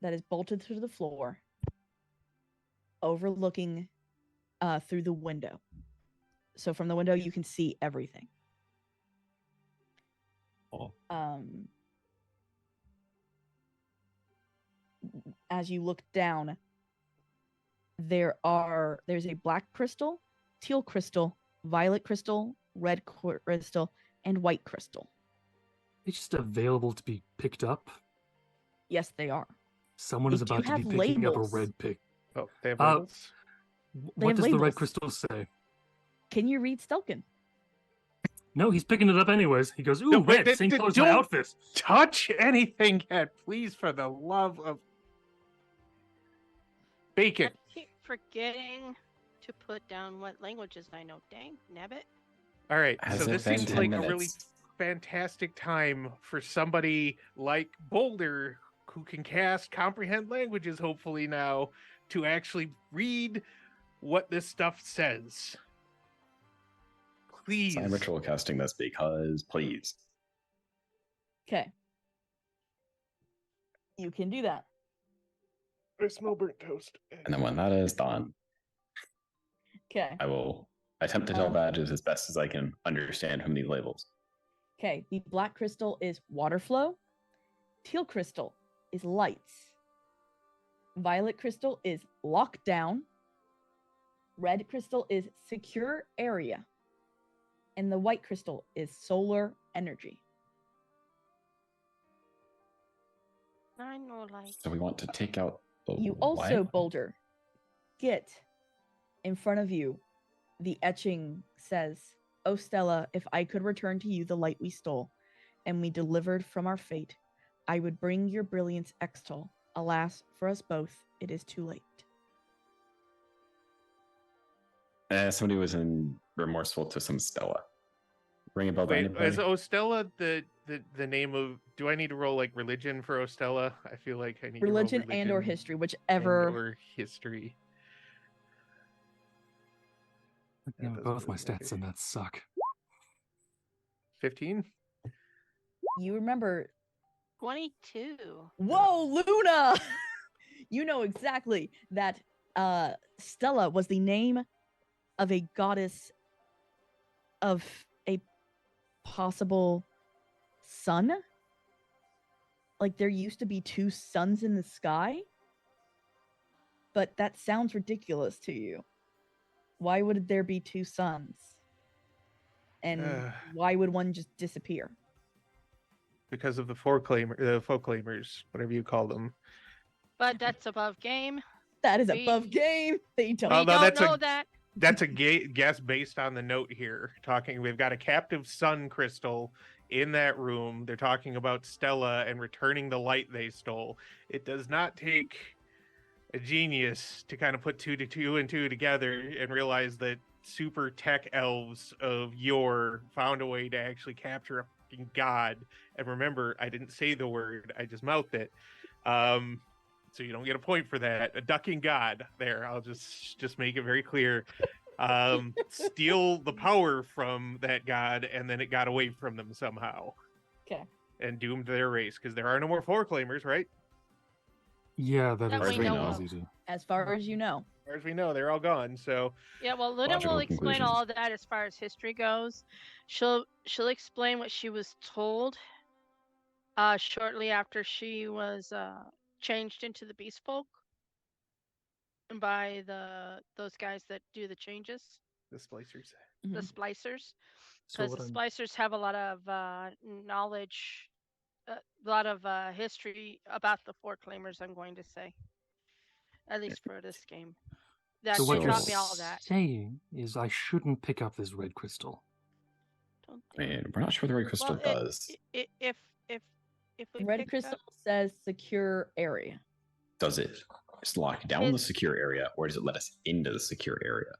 that is bolted to the floor, overlooking through the window. So from the window, you can see everything. Oh. As you look down, there's a black crystal, teal crystal, violet crystal, red crystal, and white crystal. It's just available to be picked up. Yes, they are. Someone They is about do to be have picking up a labels. red pick. Oh, they have Uh, labels? They What have does the red labels. crystal say? Can you read Stelkin? No, he's picking it up anyways. He goes, "Ooh, No, wait, red, same color as my don't- outfit." Touch anything yet, please, for the love of bacon. I keep forgetting to put down what languages I know. Dang, nabbit. All right, Has so it this been seems 10 like a really minutes? fantastic time for somebody like Boulder, who can cast comprehend languages, hopefully now, to actually read what this stuff says. Please. So I'm ritual casting this because, please. Okay. You can do that. I smell burnt toast. And then when that is done, Okay. I will attempt to tell Um, Badges as best as I can understand from these labels. Okay. The black crystal is water flow. Teal crystal is lights. Violet crystal is lockdown. Red crystal is secure area. And the white crystal is solar energy. I know, like. So we want to take out the You white also, one? Boulder, get in front of you. The etching says, "O Stella, if I could return to you the light we stole, and we delivered from our fate, I would bring your brilliance extol. Alas, for us both, it is too late." Somebody was in remorseful to some Stella. Ring a bell to Wait, anybody? is Ostella the name of? Do I need to roll like religion for Ostella? I feel like I need Religion to roll and or history, whichever. or history. Yeah, That doesn't both my really matter. stats and that suck. 15. You remember. 22. Whoa, Luna! You know exactly that Stella was the name of a goddess of a possible sun. Like there used to be 2 suns in the sky. But that sounds ridiculous to you. Why would there be 2 suns? And why would one just disappear? Because of the folklamers, whatever you call them. But that's above game. That is We- above game. They don't. We Although don't that's know a- that. That's a guess based on the note here. We've got a captive sun crystal in that room. They're talking about Stella and returning the light they stole. It does not take a genius to kind of put two and two together and realize that super tech elves of yore found a way to actually capture a fucking god. And remember, I didn't say the word, I just mouthed it. So you don't get a point for that. A ducking god. There, I'll just make it very clear. Steal the power from that god, and then it got away from them somehow. Okay. And doomed their race, because there are no more foreclaimers, right? Yeah, That is we know that of. is easy. As far as you know. As far as we know, they're all gone. So Yeah, well, Luna Logical will explain conclusions. all of that as far as history goes. She'll explain what she was told shortly after she was changed into the beast folk by those guys that do the changes, the splicers. the Mhm. splicers, So because what the I'm splicers have a lot of knowledge, a lot of history about the foreclaimers. I'm going to say, at least for this game, that so they what you're taught me all that. saying is I shouldn't pick up this red crystal. Don't think. Man, we're not sure what the red crystal Well, does. If we Red picked crystal up, says secure area. Does it just lock down the It's- secure area, or does it let us into the secure area?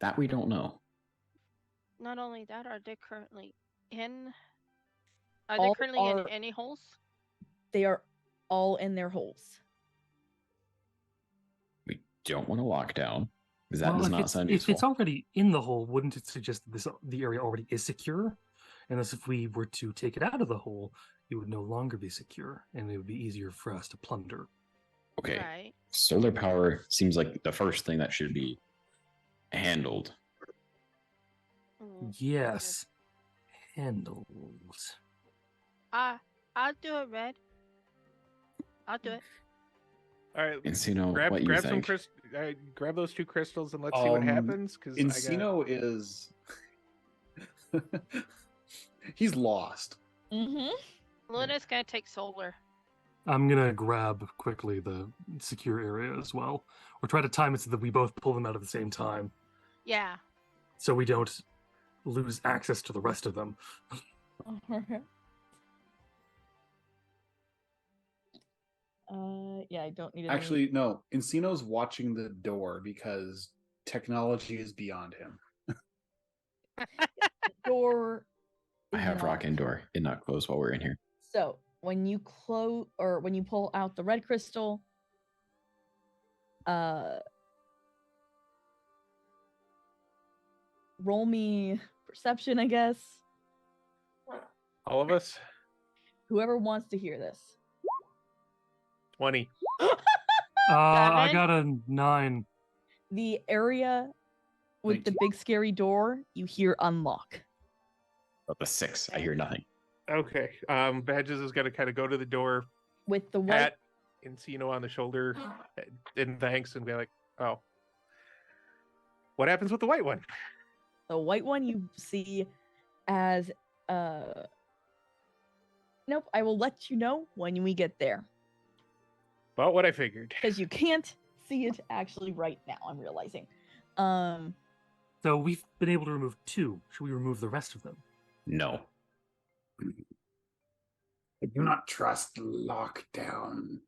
That we don't know. not only that, are they currently in? Are All they currently in are- any holes? They are all in their holes. We don't want to lock down, because that Well, does if not it's, sound if useful. it's already in the hole, wouldn't it suggest that the area already is secure? Unless if we were to take it out of the hole, it would no longer be secure, and it would be easier for us to plunder. Okay, Right. solar power seems like the first thing that should be handled. Mm. Yes, handled. I'll do it, Red. I'll do it. All right, Encino, grab what you grab some think? grab those 2 crystals and let's see what happens. Because Encino is he's lost. Mm-hmm. Luna's gonna take solar. I'm gonna grab quickly the secure area as well, or try to time it so that we both pull them out at the same time, Yeah. so we don't lose access to the rest of them. Yeah, I don't need any... Actually, no. Encino's watching the door because technology is beyond him. door. I is have not- rock indoor. It not close while we're in here. So when you close or when you pull out the red crystal, roll me perception, I guess. all of us. Whoever wants to hear this. 20. I 7? got a 9. The area with the 19. big scary door, you hear unlock. But the 6, I hear nothing. Okay. Badges is gonna kind of go to the door, With the white pat Encino on the shoulder, and thanks, and be like, "Oh, what happens with the white one?" The white one you see as nope, I will let you know when we get there. About what I figured. Because you can't see it actually right now, I'm realizing. So we've been able to remove 2. Should we remove the rest of them? No. I do not trust lockdown.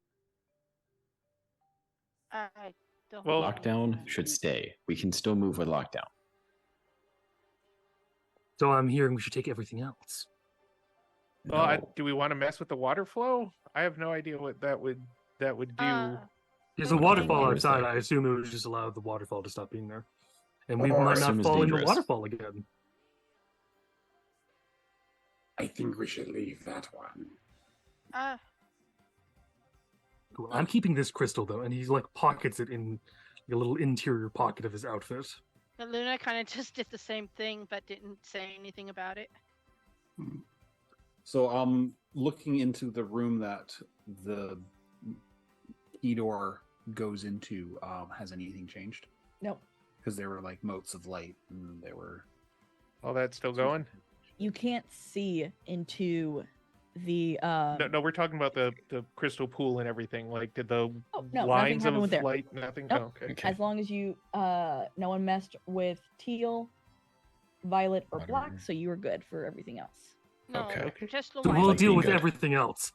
I don't. Well, Lockdown should stay. We can still move with lockdown. So I'm hearing we should take everything else. Well, No. do we want to mess with the water flow? I have no idea what that would do. There's a Okay. waterfall Water is outside. there. I assume it would just allow the waterfall to stop being there. And we Or might assume not it's fall in the dangerous. waterfall again. I think we should leave that one. Cool. I'm keeping this crystal though, and he like pockets it in a little interior pocket of his outfit. Luna kind of just did the same thing, but didn't say anything about it. So looking into the room that the key door goes into, has anything changed? Nope. Because there were like motes of light, and there were. Oh, that's still going? You can't see into the No, we're talking about the crystal pool and everything. Like, did the no, nothing lines happened of with there. light, nothing? Nope. Oh, okay. Okay. as long as you no one messed with teal, violet, or black, Whatever. so you were good for everything else. No, Okay. just the So one. we'll Like deal being with good. everything else.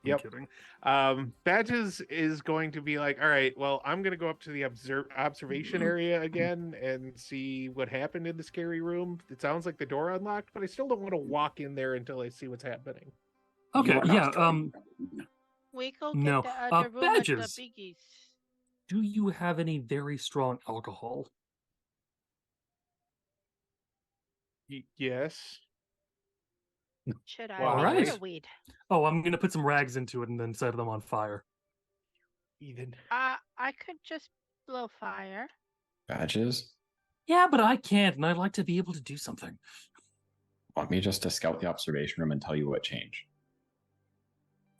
I'm Yep. kidding. Badges is going to be like, all right, well, I'm going to go up to the observation area again and see what happened in the scary room. It sounds like the door unlocked, but I still don't want to walk in there until I see what's happening. Okay, You are yeah. not going. We go No. get the other room with the Badges. biggies. Do you have any very strong alcohol? Yes. Should I Well, weed alright. or weed? Oh, I'm gonna put some rags into it and then set them on fire. Ethan. I could just blow fire. Badges? Yeah, but I can't, and I'd like to be able to do something. Want me just to scout the observation room and tell you what changed?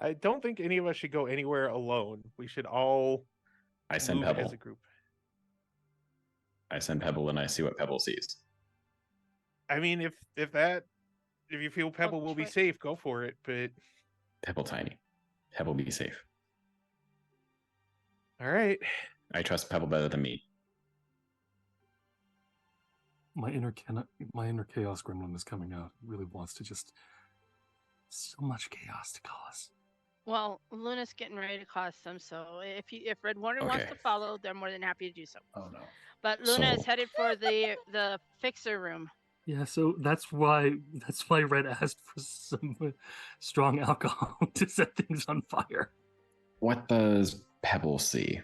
I don't think any of us should go anywhere alone. We should all I send move Pebble. as a group. I send Pebble and I see what Pebble sees. I mean, if you feel Pebble will be try- safe, go for it. But Pebble tiny. Pebble be safe. all right. I trust Pebble better than me. My inner chaos gremlin is coming out. It really wants to just so much chaos to cause. Well, Luna's getting ready to cause some, so if Red Warner wants Okay. to follow, they're more than happy to do so. Oh no. But Luna is So- headed for the fixer room. Yeah, so that's why Red asked for some strong alcohol to set things on fire. What does Pebble see?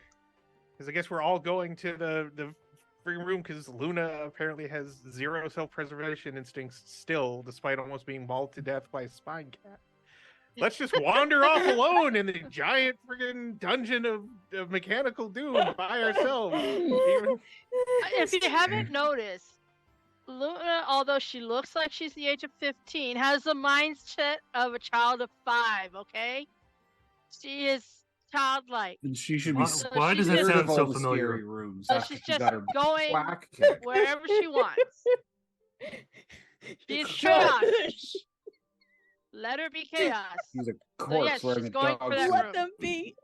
Because I guess we're all going to the freaking room because Luna apparently has zero self-preservation instincts still, despite almost being mauled to death by a spine cat. Let's just wander off alone in the giant freaking dungeon of mechanical doom by ourselves. Even- If you haven't noticed, Luna, although she looks like she's the age of 15, has the mindset of a child of 5. Okay, she is childlike. And she should Why, be So why does she's that just- scared sound of so all the familiar? scary rooms. So after she's she just got her going whack kicked. wherever she wants. She's chaos. Let her be chaos. She's a So corpse yes, wearing she's a going dog for that suit. Let room. them be.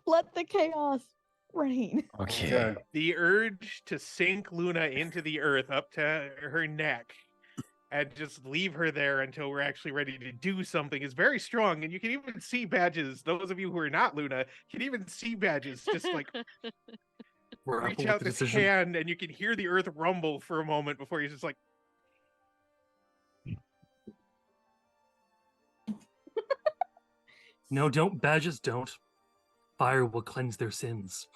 Let the chaos reign. Okay. Okay. The urge to sink Luna into the earth up to her neck and just leave her there until we're actually ready to do something is very strong. And you can even see Badges. Those of you who are not Luna can even see Badges just like We're reach with out the this decision. hand and you can hear the earth rumble for a moment before he's just like, No, don't. Badges don't. Fire will cleanse their sins.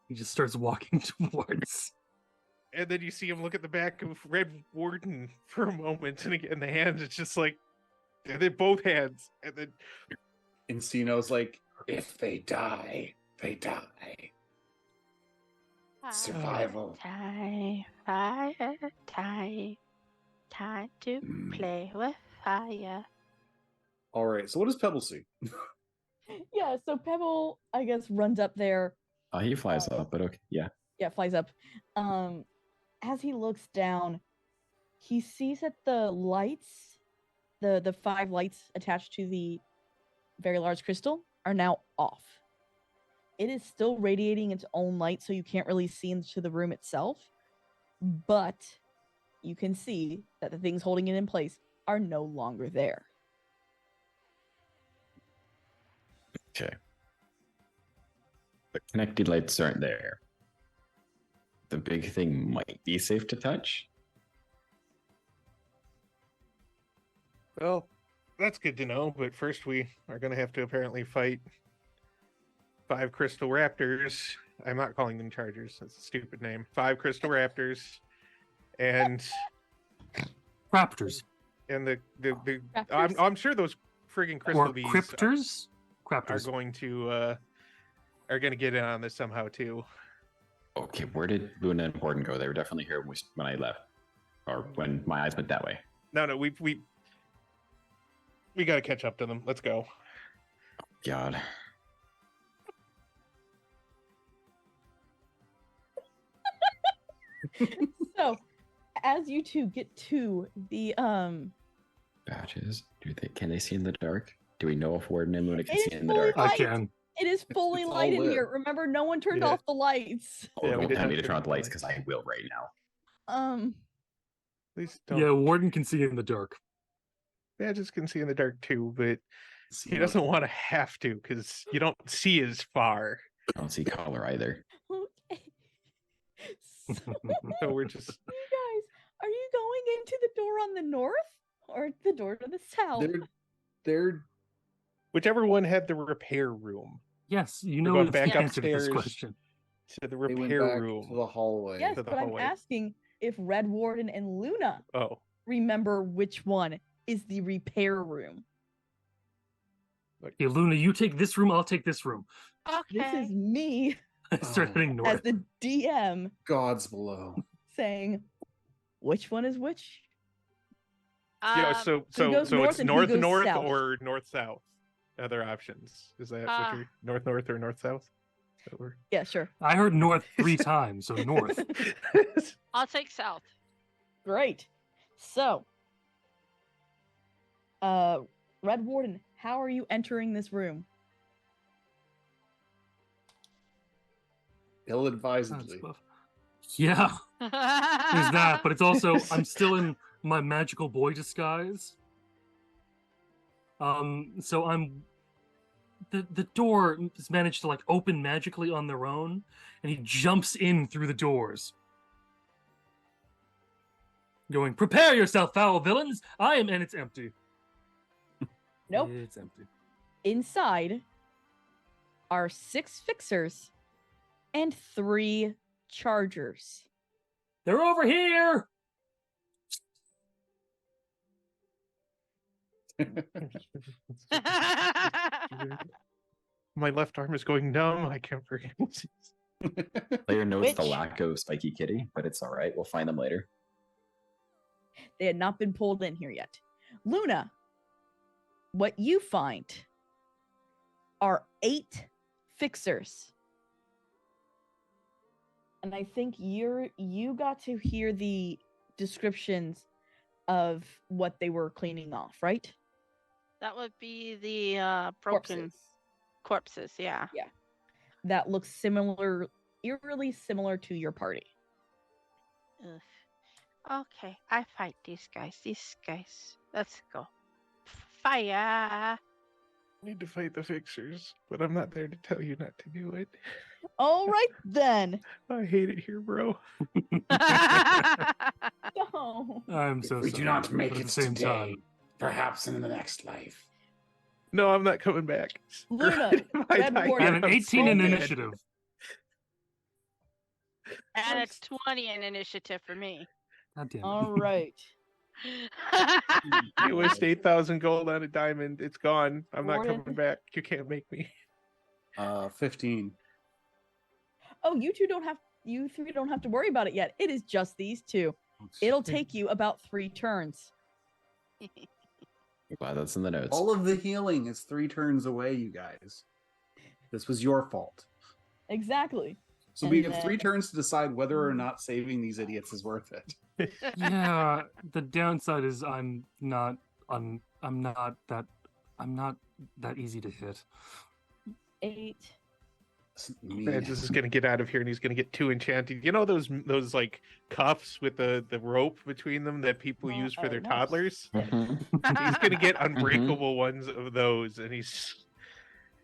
He just starts walking towards. and then you see him look at the back of Red Warden for a moment, and again the hand is just like, and then both hands, and then Encino's like, If they die, they die. Survival. Time, fire, time to Mm. play with fire. all right. So what does Pebble see? Yeah, so Pebble, I guess, runs up there. He flies up, but okay. Yeah. Yeah, flies up. As he looks down, he sees that the lights, the 5 lights attached to the very large crystal, are now off. It is still radiating its own light, so you can't really see into the room itself, but you can see that the things holding it in place are no longer there. Okay. The connected lights aren't there. The big thing might be safe to touch. Well, that's good to know, but first we are going to have to apparently fight 5 crystal raptors. I'm not calling them chargers. That's a stupid name. 5 crystal raptors and Raptors. and the Raptors? I'm sure those friggin' crystal Or bees cryptors? are Cryptors. going to get in on this somehow too. Okay, where did Luna and Horden go? They were definitely here when I left, or when my eyes went that way. No, we got to catch up to them. Let's go. God. So, as you two get to the Badges. Can they see in the dark? Do we know if Warden and Luna can It see is in the fully dark? light. I can. it is fully It's all light in lit. here. Remember, no one turned Yeah. off the lights. Oh, Yeah, we don't did tell me have to to turn off the turn lights the because I will right now. Please don't. Yeah, Warden can see in the dark. Badges can see in the dark too, but See he no doesn't dark. want to have to because you don't see as far. I don't see color either. Okay. So, So we're just you guys, are you going into the door on the north or the door to the south? They're whichever one had the repair room. Yes, you We're know going the back answer to this upstairs. question. To the they went repair back room. to the hallway. Yes, to the but I'm hallway. asking if Red Warden and Luna Oh, remember which one is the repair room. Okay, Luna, you take this room, I'll take this room. Okay. This is me I start Oh. heading as north. the DM Gods below. saying which one is which. yeah. So who goes north it's and who north goes north south? or north south. Other options. Is that what you're north north or north south? Yeah, sure. I heard north 3 times, so north. I'll take south. Great. So, Red Warden, how are you entering this room? Ill-advisedly. Yeah, there's that, but it's also I'm still in my magical boy disguise. So I'm the door is managed to like open magically on their own, and he jumps in through the doors, going, "Prepare yourself, foul villains! I am," and it's empty. Nope. It's empty. Inside are 6 fixers and 3 chargers. They're over here. My left arm is going numb. I can't forget. Player notes the Which- lack of Spiky Kitty, but it's all right. We'll find them later. They had not been pulled in here yet. Luna, what you find are 8 fixers. And I think you got to hear the descriptions of what they were cleaning off, right? That would be the broken corpses. Yeah. That looks similar, eerily similar to your party. Ugh. Okay, I fight these guys. Let's go. Fire. I need to fight the fixers, but I'm not there to tell you not to do it. All right then. I hate it here, bro. No. I'm If so we sorry. do not make but it at the same today, time, perhaps in the next life. No, I'm not coming back. Luna, I Red die I Warden, have here, an I'm 18 so in dead. initiative. And it's 20 in initiative for me. God damn it. All right. I wasted 8,000 gold on a diamond. It's gone. I'm not Warden. coming back. You can't make me. 15. Oh, you 3 don't have to worry about it yet. It is just these 2. It'll take you about 3 turns. Glad that's in the notes. All of the healing is 3 turns away, you guys. This was your fault. Exactly. So we And have 3 then- turns to decide whether or not saving these idiots is worth it. Yeah, the downside is I'm not that easy to hit. 8. Francis is gonna get out of here and he's gonna get too enchanted. You know those like cuffs with the rope between them that people use for their no. toddlers? Mhm. He's gonna get unbreakable ones of those, and he's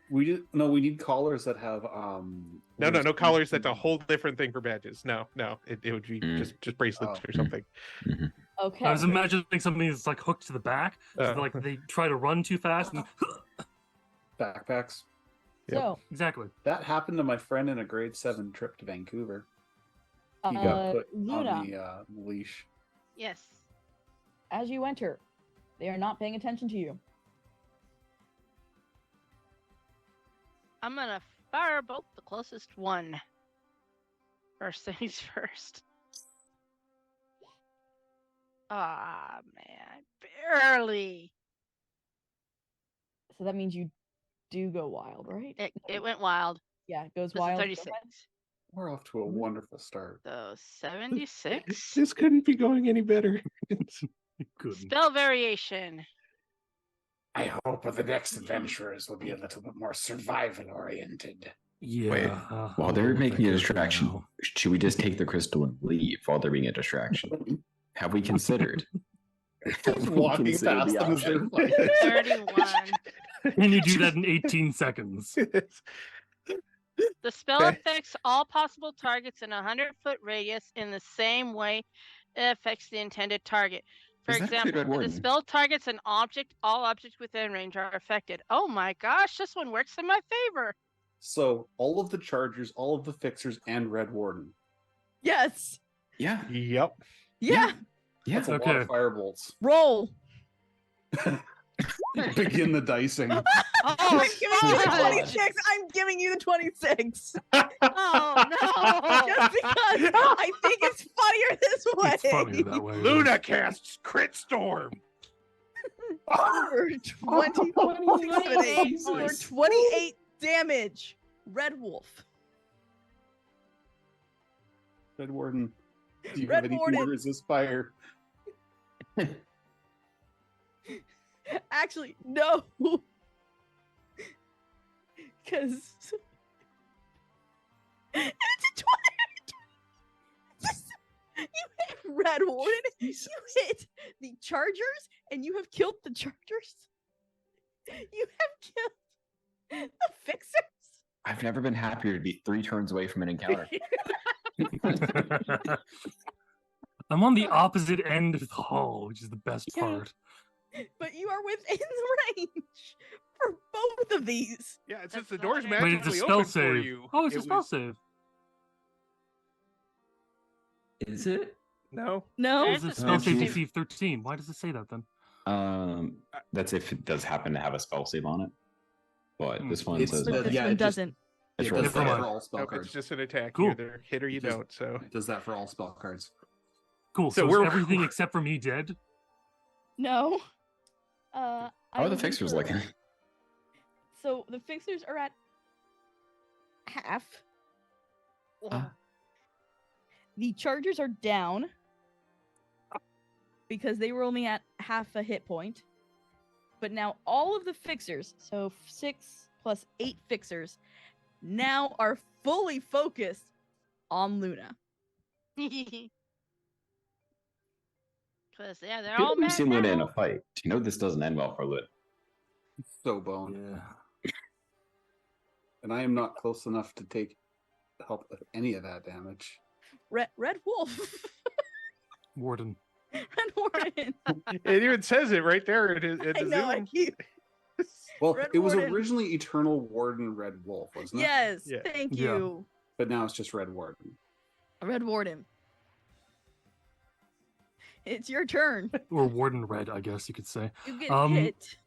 We need collars that have no collars. That's a whole different thing for badges. No, it would be Mm. just bracelets Oh. or something. Mhm. Okay. I was imagining something that's like hooked to the back. So like they try to run too fast. And... backpacks. So, exactly. That happened to my friend in a grade 7 trip to Vancouver. He got put Luna, on the leash. Yes. as you enter, they are not paying attention to you. I'm gonna firebolt the closest one. First things first. Ah, man. Barely. So that means you do go wild, right? It went wild. Yeah, it goes This is wild. Go 36. ahead. We're off to a wonderful start. So 76. This couldn't be going any better. Good. Spell variation. I hope the next adventurers will be a little bit more survival oriented. Yeah. Wait, while they're making a distraction, should we just take the crystal and leave while they're being a distraction? Have we considered? Have we Walking considered past the them as they're option? like, 31. Can you do that in 18 seconds? The spell Okay. affects all possible targets in a 100-foot radius in the same way it affects the intended target. For Is that example, Red if the Warden? spell targets an object, all objects within range are affected. Oh my gosh, this one works in my favor. so all of the chargers, all of the fixers, and Red Warden. Yes. Yeah. Yep. Yeah. Yeah. That's a lot Okay. of firebolts. Roll. Begin the dicing. Oh, I'm giving you the fudge. 26. I'm giving you the 26. Oh no. Just because I think it's funnier this way. It's funnier that way. Luna casts crit storm. For 20, for 28 damage. Red Wolf. Red Warden. Do you Red have anything Warden. to resist fire? Actually, no. Because it's a 20. You hit Red Warden. You hit the Chargers, and you have killed the Chargers. You have killed the Fixers. I've never been happier to be 3 turns away from an encounter. I'm on the opposite end of the hall, which is the best Yeah. part. But you are within the range for both of these. Yeah, since That's the not door's it. Wait, it's a magically spell open for save. you. Oh, it's it a spell was- save. Is it? No. No. There's It's a a spell spell save save. DC 13. Why does it say that then? That's if it does happen to have a spell save on it. But this one It's says But the- this yeah, one it just- doesn't. it's It really does that Never for mind. all spell Nope, cards. it's just an attack. Cool. You either hit or you Just- don't. So It does that for all spell cards. Cool. So So, we're- is everything except for me dead? No. How are the fixers looking? So the Fixers are at half. The Chargers are down because they were only at half a hit point. But now all of the Fixers, so 6 plus 8 Fixers, now are fully focused on Luna. Because yeah, they're If all you've mad seen Luna in now. a fight, you know this doesn't end well for Luna. So boned. Yeah. And I am not close enough to take help with any of that damage. Red Wolf. Warden. Red Warden. it even says it right there in the I know. I Zoom. keep... Well, Red it was Warden. originally Eternal Warden Red Wolf, wasn't it? Yes. Yeah. Thank Yeah. you. But now it's just Red Warden. Red Warden. It's your turn. Or Warden Red, I guess you could say. You get Um, hit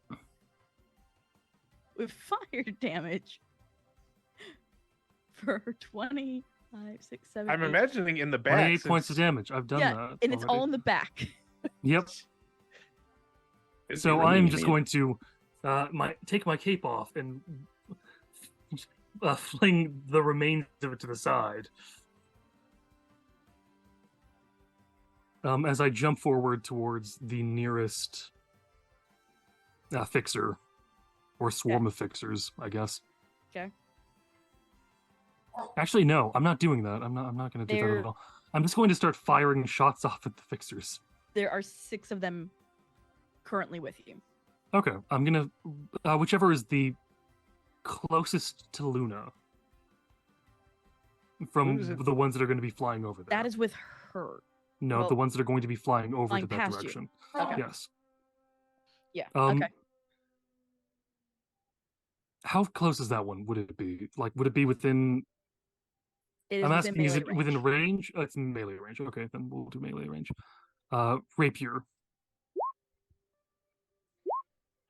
with fire damage for 25, 6, 7. I'm 8. imagining in the back. 28 points of since- damage. I've done Yeah, that. and it's all already. in the back. Yep. It'd So be really I'm neat. just going to take my cape off and fling the remains of it to the side. As I jump forward towards the nearest fixer. or swarm of fixers, I guess. Okay. Actually, no, I'm not doing that. I'm not going to do that They're- at all. I'm just going to start firing shots off at the fixers. There are 6 of them currently with you. Okay, I'm gonna whichever is the closest to Luna from Who's it- the ones that are going to be flying over there. That is with her. No, well, the ones that are going to be flying over flying to that past you. direction. Okay. Yes. Yeah. Um, Okay. How close is that one? Would it be? Like, would it be within? It is I'm within asking, is melee it within range? Oh, it's melee range. Okay, then we'll do melee range. Rapier.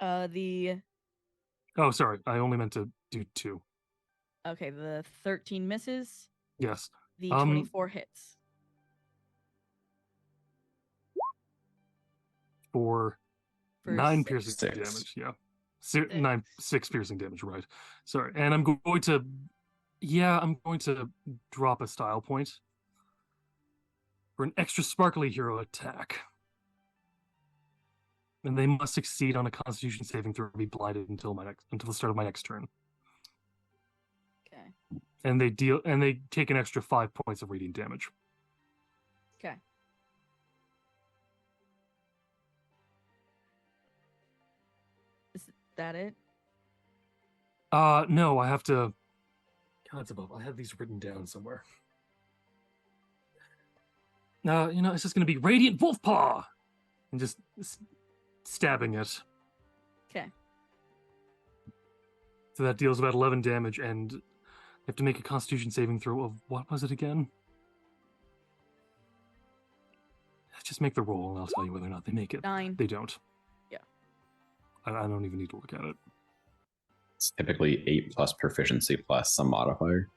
The Oh, sorry, I only meant to do 2. okay, the 13 misses. Yes. The Um, 24 hits. For For 9 6. piercing Six. damage. Yeah. 6 piercing damage, right. Sorry. And I'm going to drop a style point for an extra sparkly hero attack. And they must succeed on a Constitution saving throw to be blinded until the start of my next turn. Okay. And they take an extra 5 points of radiant damage. Okay. Is that it? No, I have to. Gods above, I have these written down somewhere. It's just gonna be Radiant Wolf Paw, and just stabbing it. Okay. So that deals about 11 damage, and you have to make a Constitution saving throw of what was it again? Just make the roll, and I'll tell you whether or not they make it. 9. They don't. Yeah. I don't even need to look at it. It's typically 8 plus proficiency plus some modifier.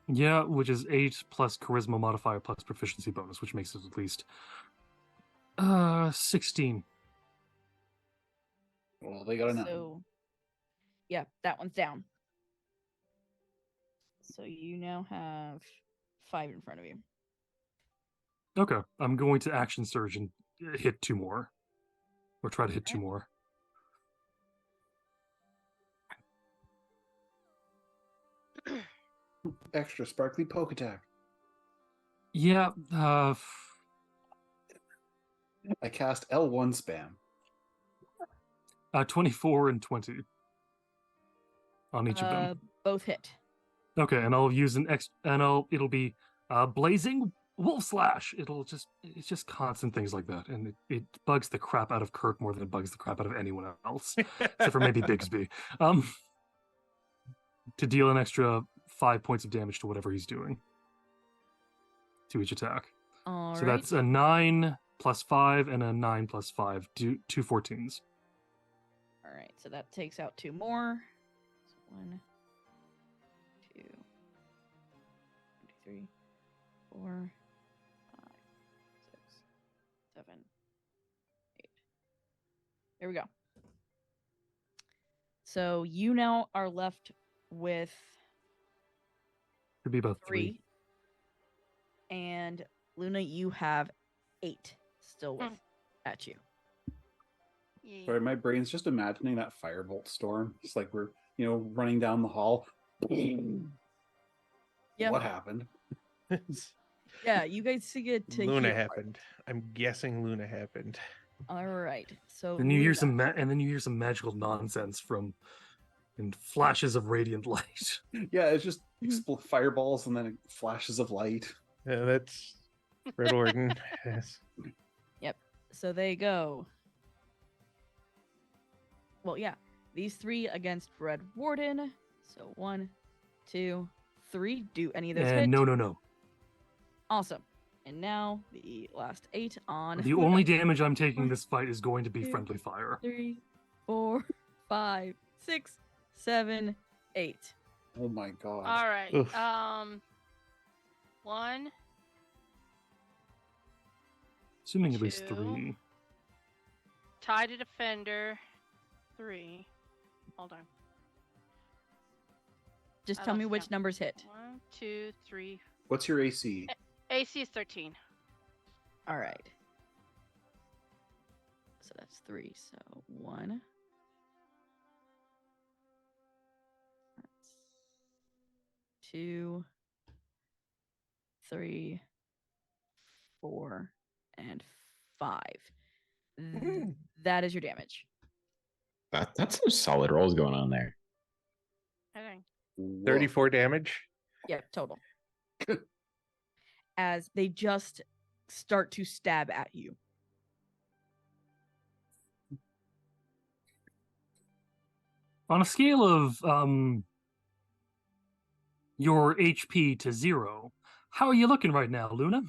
Yeah, which is 8 plus charisma modifier plus proficiency bonus, which makes it at least 16. Well, they got a 9. So, yeah, that one's down. So you now have 5 in front of you. Okay, I'm going to action surge and hit 2 more, or try to hit 2 Okay. more. Extra sparkly poke attack. Yeah, I cast L1 spam. 24 and 20 on each of them. Both hit. Okay, and I'll use it'll be blazing wolf slash. It's just constant things like that, and it bugs the crap out of Kurt more than it bugs the crap out of anyone else, except for maybe Bigsby. To deal an extra 5 points of damage to whatever he's doing to each attack. All So right. that's a 9 plus 5 and a 9 plus 5, two 14s. All right, so that takes out 2 more. So 1, 2, 3, 4, 5, 6, 7, 8. There we go. So you now are left with Could be about 3. 3. And Luna, you have 8 still with at you. Yay. Sorry, my brain's just imagining that firebolt storm. It's like we're, running down the hall. Yep. What happened? Yeah, you guys get to Luna hear. happened. I'm guessing Luna happened. All right. So Then you hear Luna- some magical nonsense and flashes of radiant light. Yeah, it's just fireballs and then flashes of light. Yeah, that's Red Warden. Yes. So they go. Well, yeah. These 3 against Red Warden. So 1, 2, 3. Do any of those hit? And no. Awesome. And now the last 8 on. The Luna. only damage I'm taking this fight is going to be friendly fire. 3, 4, 5, 6, 7, 8. Oh my god. All right. Oof. 1, Assuming at least 2. 3. tie to defender, 3. Hold on. Just I tell me lost which count. numbers hit. 1, 2, 3. What's your AC? AC is 13. All right. So that's 3. So 1, 2, 3, 4, and 5. That is your damage. That's some solid rolls going on there. I think. 34 damage. Yep, total. As they just start to stab at you. On a scale of your HP to 0, how are you looking right now, Luna?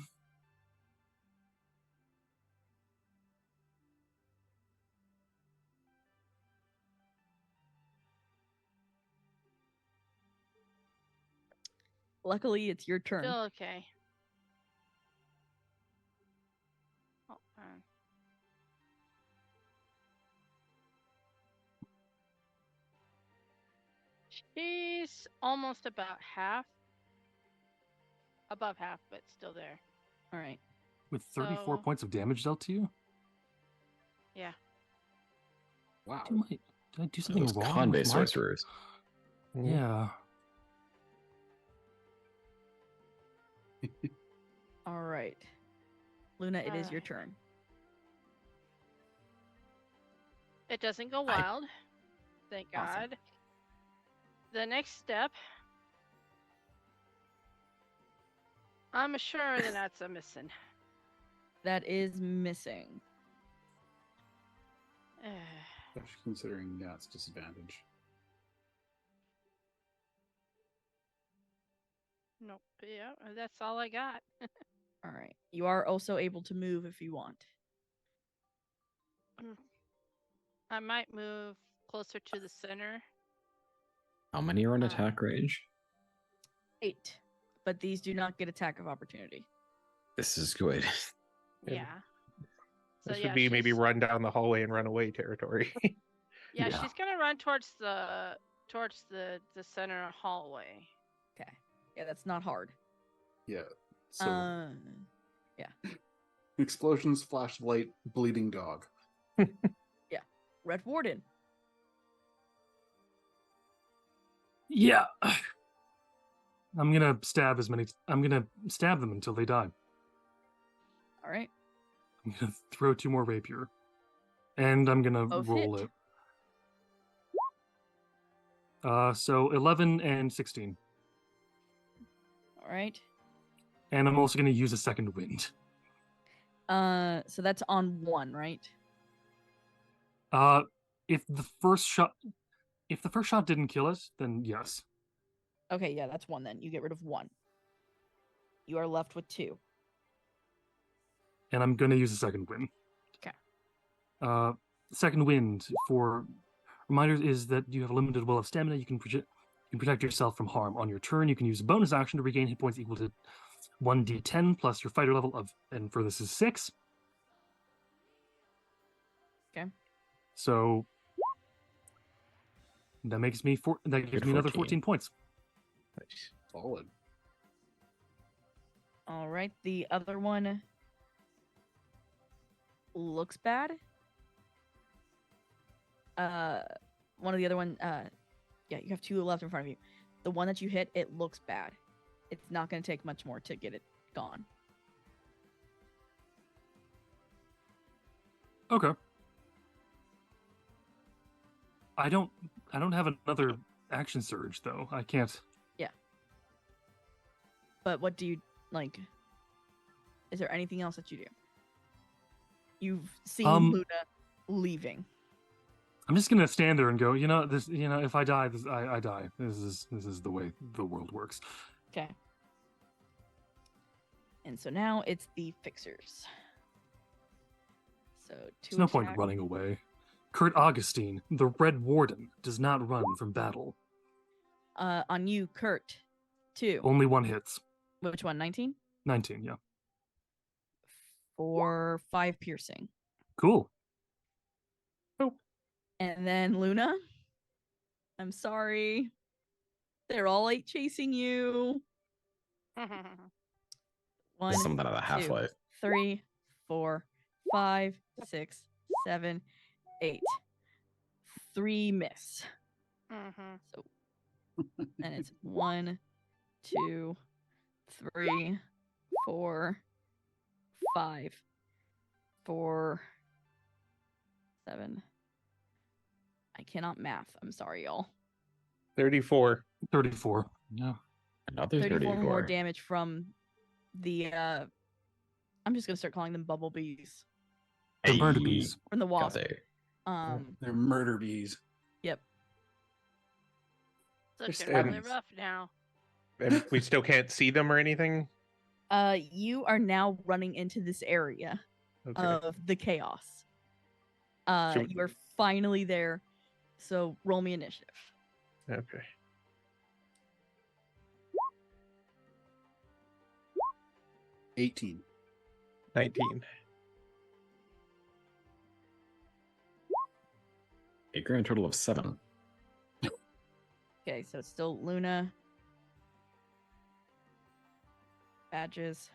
Luckily, it's your turn. Still okay. Oh, she's almost about half. Above half, but still there. All right. With 34 So- points of damage dealt to you? Yeah. Wow. Did I do something Those wrong? con-based with my- sorcerers. Yeah. All right. Luna, it is your Alright. turn. It doesn't go I- wild. Thank Awesome. God. The next step. I'm sure that that's a missing. That is missing. Especially considering, yeah, it's disadvantage. Nope. Yeah, that's all I got. All right. You are also able to move if you want. I might move closer to the center. How many are in Uh, attack range? 8. But these do not get attack of opportunity. This is good. Yeah. Yeah. So This yeah, would be maybe she's- run down the hallway and run away territory. Yeah, Yeah. she's gonna run towards the center hallway. Okay. Yeah, that's not hard. Yeah. So Yeah. explosions, flash of light, bleeding dog. Red Warden. Yeah. I'm gonna stab them until they die. All right. I'm gonna throw 2 more rapier. And I'm gonna Both roll hit. it. So 11 and 16. All right. And I'm also gonna use a second wind. So that's on 1, right? If the first shot didn't kill us, then yes. Okay, yeah, that's 1 then. You get rid of 1. You are left with 2. And I'm gonna use a second wind. 'Kay. Second wind for reminders is that you have a limited well of stamina. You can protect yourself from harm on your turn. You can use a bonus action to regain hit points equal to 1d10 plus your fighter level of, and for this is 6. Okay. So that makes me that gives Good me another 14. 14 points. Nice. Solid. All right. The other one looks bad. One of the other one, yeah, you have 2 left in front of you. The one that you hit, it looks bad. It's not going to take much more to get it gone. Okay. I don't have another action surge though. I can't. But what do you like? Is there anything else that you do? You've seen Luna leaving. I'm just gonna stand there and go. If I die, I die. This is the way the world works. Okay. And so now it's the fixers. So 2 There's no point attack. running away. Kurt Augustine, the Red Warden, does not run from battle. On you, Kurt. 2. Only 1 hits. Which one? 19? 19, yeah. For 5 piercing. Cool. And then Luna. I'm sorry. They're all 8 chasing you. 1, Something out of the Half-Life. 3, 4, 5, 6, 7, 8. 3 miss. Mhm. So, and it's 1, 2, 3, 4, 5, 4, 7. I cannot math. I'm sorry, y'all. 34. 34. Yeah. Another 34 more 34. damage from the I'm just gonna start calling them bubble bees. The murder bees. From the Got wasp. there. They're murder bees. Yep. Looking And- really rough now. And we still can't see them or anything. You are now running into this area Okay. of the chaos. Should we- You are finally there. So roll me initiative. Okay. 18. 19. A grand total of 7. Okay, so it's still Luna. Badges.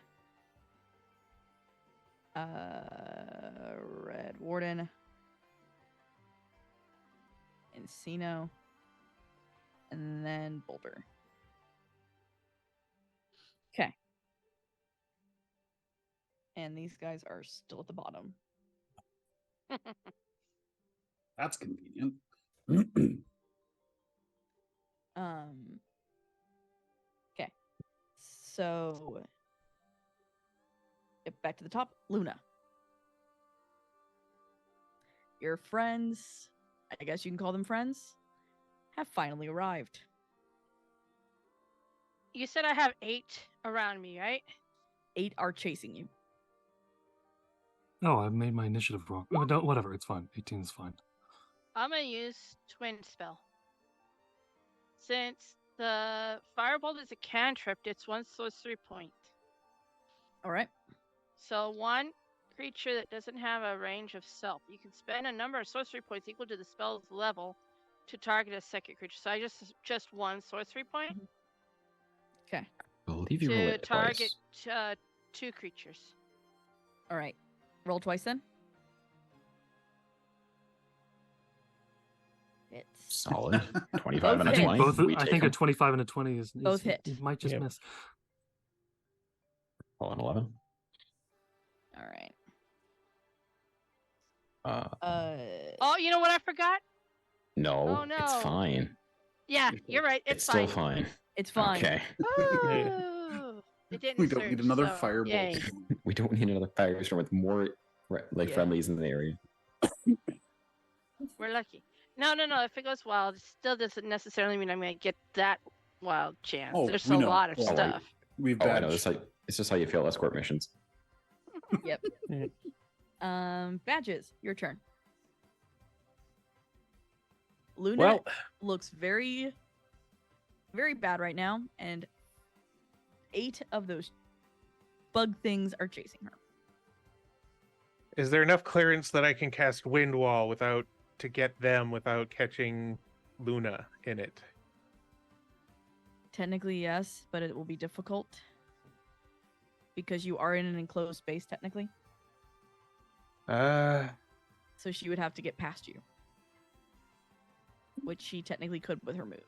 Red Warden. Encino. And then Boulder. Okay. And these guys are still at the bottom. That's convenient. Okay. So get back to the top. Luna. Your friends, I guess you can call them friends, have finally arrived. You said I have 8 around me, right? 8 are chasing you. Oh, I made my initiative wrong. Oh, no, whatever, it's fine. 18 is fine. I'm gonna use Twin Spell. Since the Firebolt is a cantrip, it's 1 sorcery point. All right. So 1 creature that doesn't have a range of self. You can spend a number of sorcery points equal to the spell's level to target a second creature. So I just 1 sorcery point Okay. I believe you roll to it target twice. 2 creatures. All right. Roll twice then. It's Solid. 25 and a Both hit. 20. Both, We I take think a 'em. 25 and a 20 is Both hit. It might just Yep. miss. Roll an 11. all right. Oh, you know what I forgot? No, Oh, it's no. fine. Yeah, you're right. It's It's still fine. fine. It's fine. Okay. Oh, it didn't We don't need surge, another so firebolt. yay. We don't need another firestorm with more Yeah. friendlies in the area. We're lucky. No. If it goes wild, it still doesn't necessarily mean I'm going to get that wild chance. Oh, There's we a know. lot of Oh, wait. stuff. We've Oh, I know. badged. It's just how you fail escort missions. Yep. Badges, your turn. Luna Well, looks very, very bad right now, and 8 of those bug things are chasing her. is there enough clearance that I can cast Wind Wall to get them without catching Luna in it? Technically, yes, but it will be difficult because you are in an enclosed space, technically. So she would have to get past you, which she technically could with her move.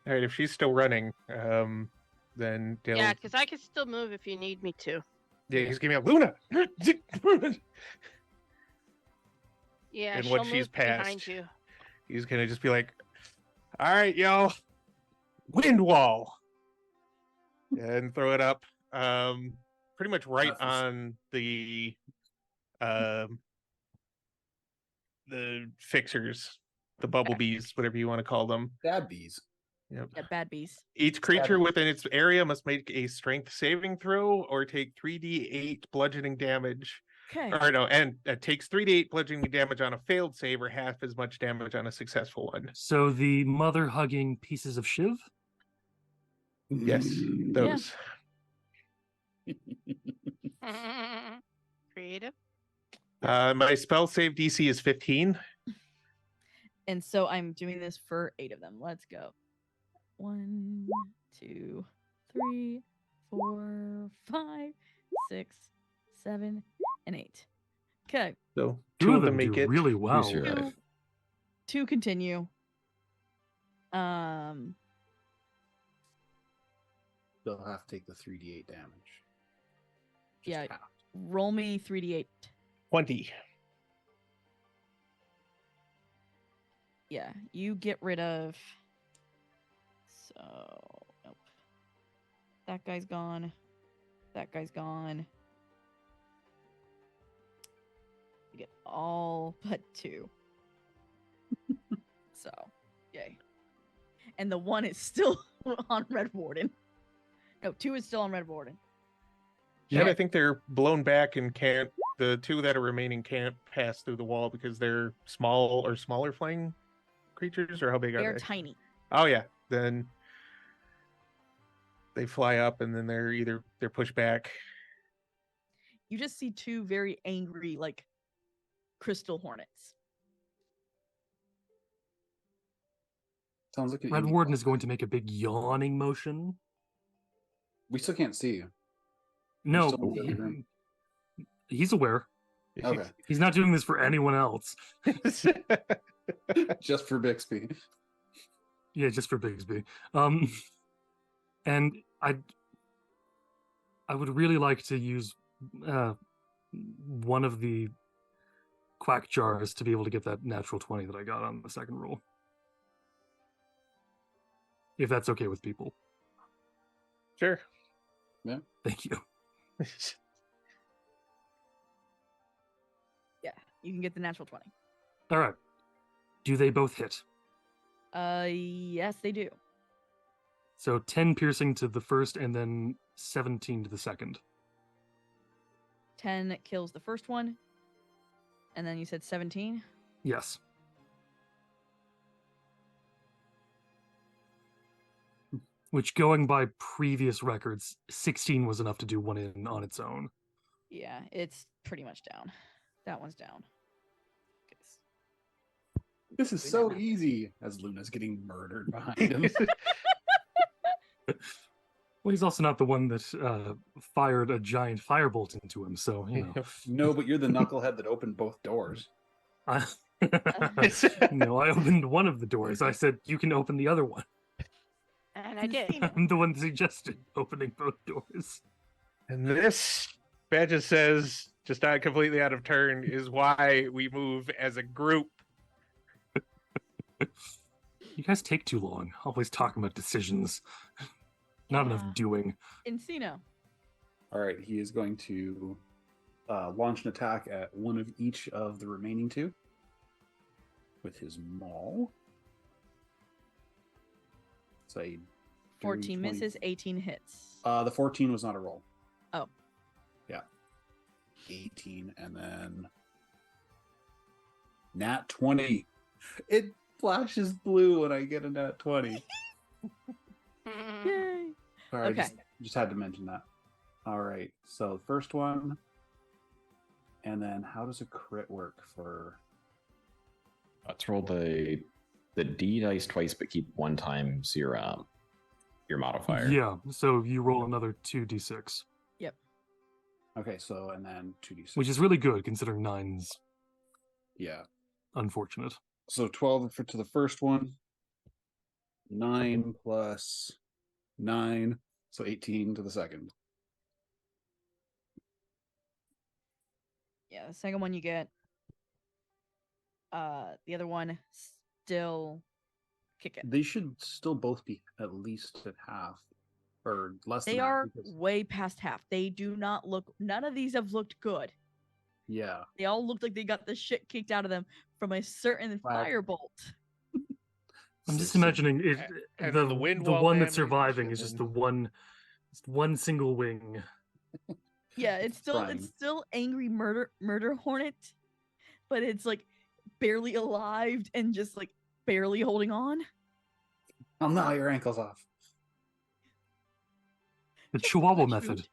All right. If she's still running, then Dale. Yeah, because I can still move if you need me to. Yeah, he's giving me a Luna. Yeah, And she'll once move she's behind passed, you. He's gonna just be like, "All right, yo, Wind Wall," and throw it up, pretty much right That's the- on the fixers, the bubble bees, whatever you want to call them. Dab bees. Yep. Yeah, bad bees. Each creature Stab it. within its area must make a strength saving throw or take 3d8 bludgeoning damage. Okay. Or no, and it takes 3d8 bludgeoning damage on a failed save or half as much damage on a successful one. So the mother hugging pieces of Shiv. Yes, Mm. those. Creative. My spell save DC is 15. And so I'm doing this for 8 of them. Let's go. 1, 2, 3, 4, 5, 6, 7, and 8. Okay. So Two two of of them them make do it. really well. Who's your- Right. 2 Survive. 2 continue. they'll have to take the 3d8 damage. Just Yeah. half. Roll me 3d8. 20. Yeah, you get rid of. So, nope. That guy's gone. That guy's gone. You get all but 2. So, yay. And the 1 is still on Red Warden. No, 2 is still on Red Warden. And Yeah. I think they're blown back and can't. The 2 that are remaining can't pass through the wall because they're small or smaller flying creatures, or how big are They're they? tiny. Oh yeah, then they fly up and then they're pushed back. You just see 2 very angry, like, crystal hornets. Sounds like an Red indie Warden is boss. going to make a big yawning motion. We still can't see you. No, still in the room. he's aware. Okay. He's not doing this for anyone else. Just for Bixby. Yeah, just for Bigsby. And I would really like to use one of the quack jars to be able to get that natural 20 that I got on the second roll. If that's okay with people. Sure. Thank you. Yeah, you can get the natural 20. All right. Do they both hit? Yes, they do. So 10 piercing to the first and then 17 to the second. 10 kills the first one. And then you said 17? Yes. Which, going by previous records, 16 was enough to do one in on its own. Yeah, it's pretty much down. That one's down. This is so easy. As Luna's getting murdered behind him. Well, he's also not the one that fired a giant firebolt into him, so, you know. No, but you're the knucklehead that opened both doors. No, I opened one of the doors. I said, you can open the other one. And I did. I'm the one that suggested opening both doors. And this, Badges says, just not completely out of turn, is why we move as a group. You guys take too long. Always talking about decisions. Not enough Yeah. doing. Encino. All right, he is going to launch an attack at one of each of the remaining 2 with his maul. Say 14 misses, 18 hits. The 14 was not a roll. Oh. Yeah. 18, and then nat 20. It flashes blue when I get a nat 20. Yay. All right, Okay. just had to mention that. All right, so the first one, and then how does a crit work for? Let's roll the D dice twice, but keep 1 times your modifier. Yeah, so you roll another 2d6. Okay, so and then 2d6. Which is really good, considering 9's yeah. unfortunate. So 12 to the first one, 9 plus 9, so 18 to the second. Yeah, the second one you get. The other one still kick it. They should still both be at least at half or less They than half. are because- way past half. They do not look. None of these have looked good. Yeah. They all look like they got the shit kicked out of them from a certain Wow. firebolt. I'm just imagining it, And the the wind the wall one that's damage surviving and is just then- the one single wing. Yeah, it's Frying. still angry murder hornet, but it's like barely alive and just like barely holding on. I'll gnaw your ankles off. The Chihuahua Shoot. method.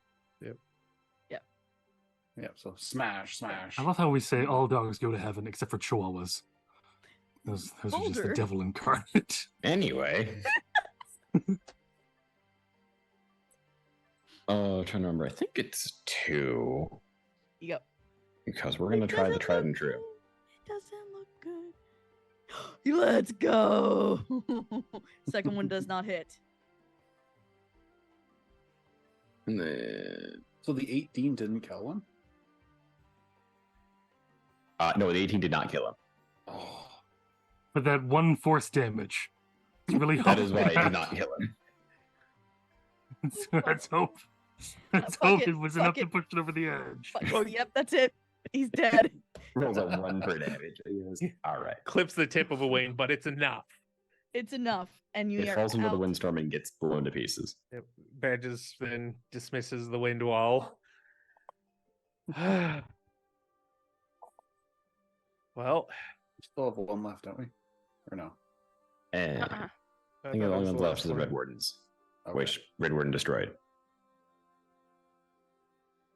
Yeah, so smash, smash. I love how we say all dogs go to heaven except for Chihuahuas. Those are just the Boulder. devil incarnate. Anyway. Trying to remember. I think it's 2 You go. because we're gonna It try the doesn't tried look and true. good. Doesn't look good. Let's go. Second one does not hit. So the 18 didn't kill him? No, the 18 did not kill him. Oh. But that one force damage. It's really That is why it hoping did not kill him. Let's hope. Let's Fuck hope it, it was fuck enough to it. push it over the edge. Oh, yep, that's it. He's dead. Rolls a 1 per damage. He goes, all right. Clips the tip of a wing, but it's enough. It's enough, and you It are falls into the out. windstorm and gets blown to pieces. Badges then dismisses the wind wall. Well, We still have one left, don't we? Or no? And Uh-uh. I think the only ones left is the Red Wardens, Okay. which Red Warden destroyed.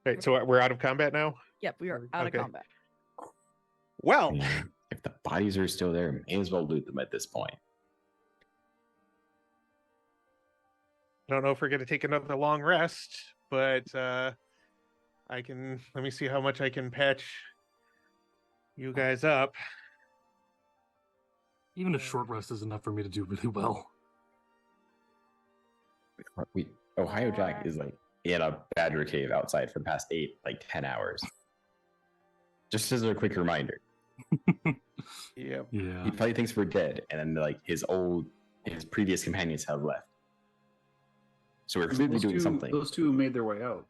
Right, so we're out of combat now? Yep, we are out Okay. of combat. Well, Yeah, if the bodies are still there, may as well loot them at this point. I don't know if we're going to take another long rest, but let me see how much I can patch you guys up. Even a short rest is enough for me to do really well. Ohio Jack is like in a badger cave outside for the past 10 hours. Just as a quick reminder. Yep. Yeah. He probably thinks we're dead, and then like his previous companions have left. So we're clearly Those doing two- something. Those two made their way out.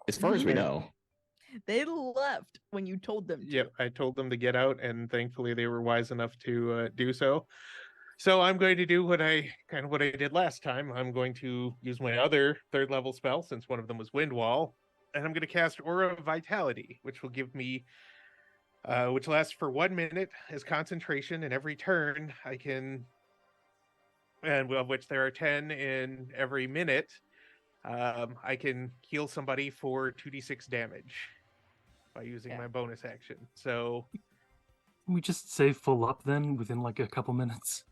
As far as we know. They left when you told them to. Yep, I told them to get out, and thankfully they were wise enough to do so. So I'm going to do what I did last time. I'm going to use my other 3rd level spell, since one of them was Wind Wall, and I'm going to cast Aura of Vitality, which will give me, which lasts for 1 minute as concentration, and every turn I can, and of which there are 10 in every minute, I can heal somebody for 2d6 damage by using my bonus action. So Can we just save full up then within like a couple minutes?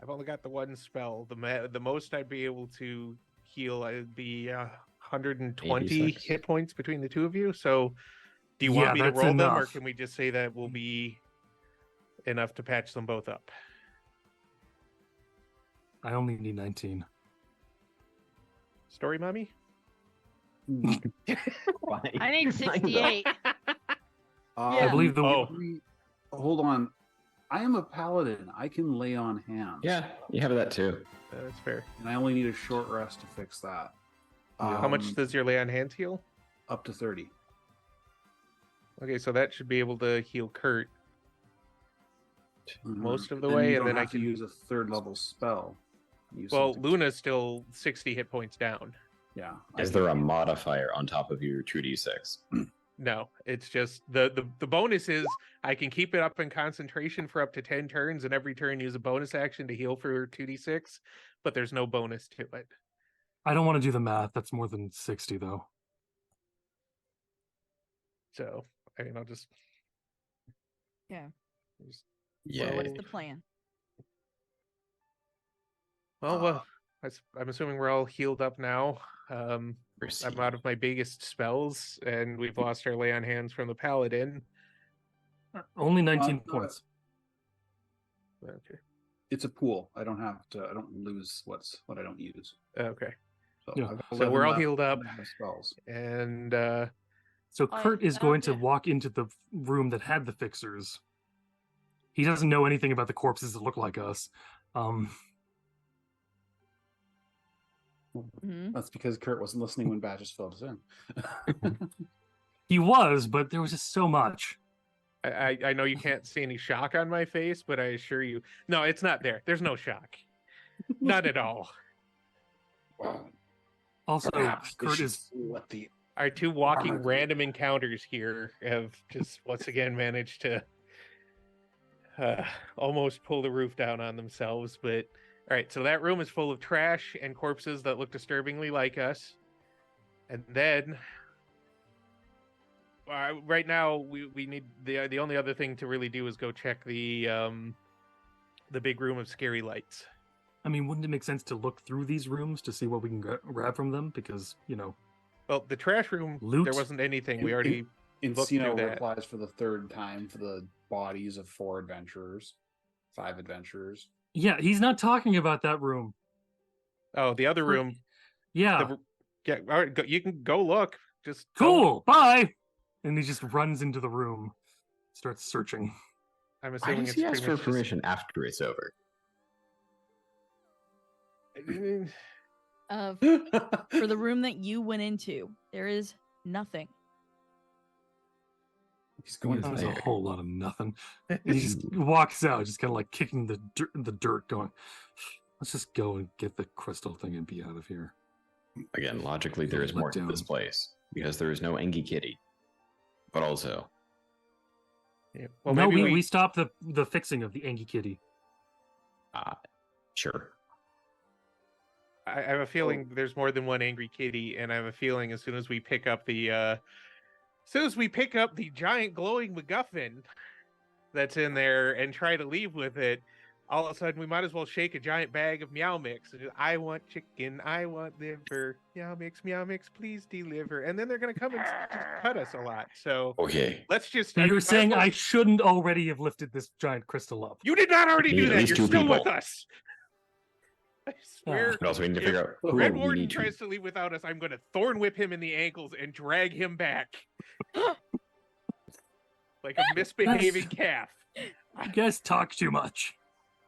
I've only got the one spell. The most I'd be able to heal would be 120 86. hit points between the two of you. So do you Yeah, want me to that's roll them, or enough. can we just say that will be enough to patch them both up? I only need 19. Story mommy? I need 68. I believe the Oh. Hold on. I am a paladin. I can lay on hands. Yeah, you have that too. That's fair. And I only need a short rest to fix that. How much does your lay on hands heal? Up to 30. Okay, so that should be able to heal Kurt Mhm. most of the And way, you and don't then I have to can use a 3rd level spell. Use Well, something- Luna's still 60 hit points down. Yeah. Is there a modifier on top of your 2d6? No, it's just the bonus is I can keep it up in concentration for up to 10 turns, and every turn use a bonus action to heal for 2d6, but there's no bonus to it. I don't want to do the math. That's more than 60 though. So, I mean, I'll just. Yeah. just- Yeah. So what's the plan? Well, I'm assuming we're all healed up now. I'm out of my biggest spells, and we've lost our lay on hands from the paladin. Only 19 no, points. Okay. It's a pool. I don't lose what I don't use. Okay. So, Yeah. I've got So 11 we're all left healed up. and I have spells. And So I Kurt is going to found it. walk into the room that had the fixers. He doesn't know anything about the corpses that look like us. Mhm. That's because Kurt wasn't listening when Badges filled us in. He was, but there was just so much. I know you can't see any shock on my face, but I assure you, no, it's not there. There's no shock. None at all. Wow. Also, Perhaps we Kurt should is let the Our two walking Armored. random encounters here have just once again managed to almost pull the roof down on themselves. But all right, so that room is full of trash and corpses that look disturbingly like us. And then right now we need the only other thing to really do is go check the big room of scary lights. I mean, wouldn't it make sense to look through these rooms to see what we can grab from them? Because, you know, Well, the trash room, Loot? there wasn't anything. We already looked Encino through that. replies for the 3rd time for the bodies of 4 adventurers, 5 adventurers. yeah, he's not talking about that room. Oh, the other room. Yeah. Yeah, all right, you can go look. Just Cool. Bye. And he just runs into the room, starts searching. I'm Why assuming does it's he ask pretty for much permission after it's over? just. For the room that you went into, there is nothing. He's going That to was a there. whole lot of nothing. And he just walks out, just kind of like kicking the dirt, going, let's just go and get the crystal thing and be out of here. Again, logically, there Let is more to this down. place because there is no Engi Kitty. But also, Yeah, well, no, maybe we stopped the fixing of the Angie Kitty. sure. I have a feeling there's more than one angry kitty, and I have a feeling as soon as we pick up the giant glowing MacGuffin that's in there and try to leave with it, all of a sudden we might as well shake a giant bag of Meow Mix. I want chicken, I want liver, Meow Mix, please deliver. And then they're gonna come and just cut us a lot. So Okay. let's just. So I you're might as saying well- I shouldn't already have lifted this giant crystal up? You did not already We do need at that. least You're two still with people. us. I swear. But also, we need to if figure out who Red we Warden need to. tries to leave without us, I'm going to thorn whip him in the ankles and drag him back. Like a misbehaving calf. You guys talk too much.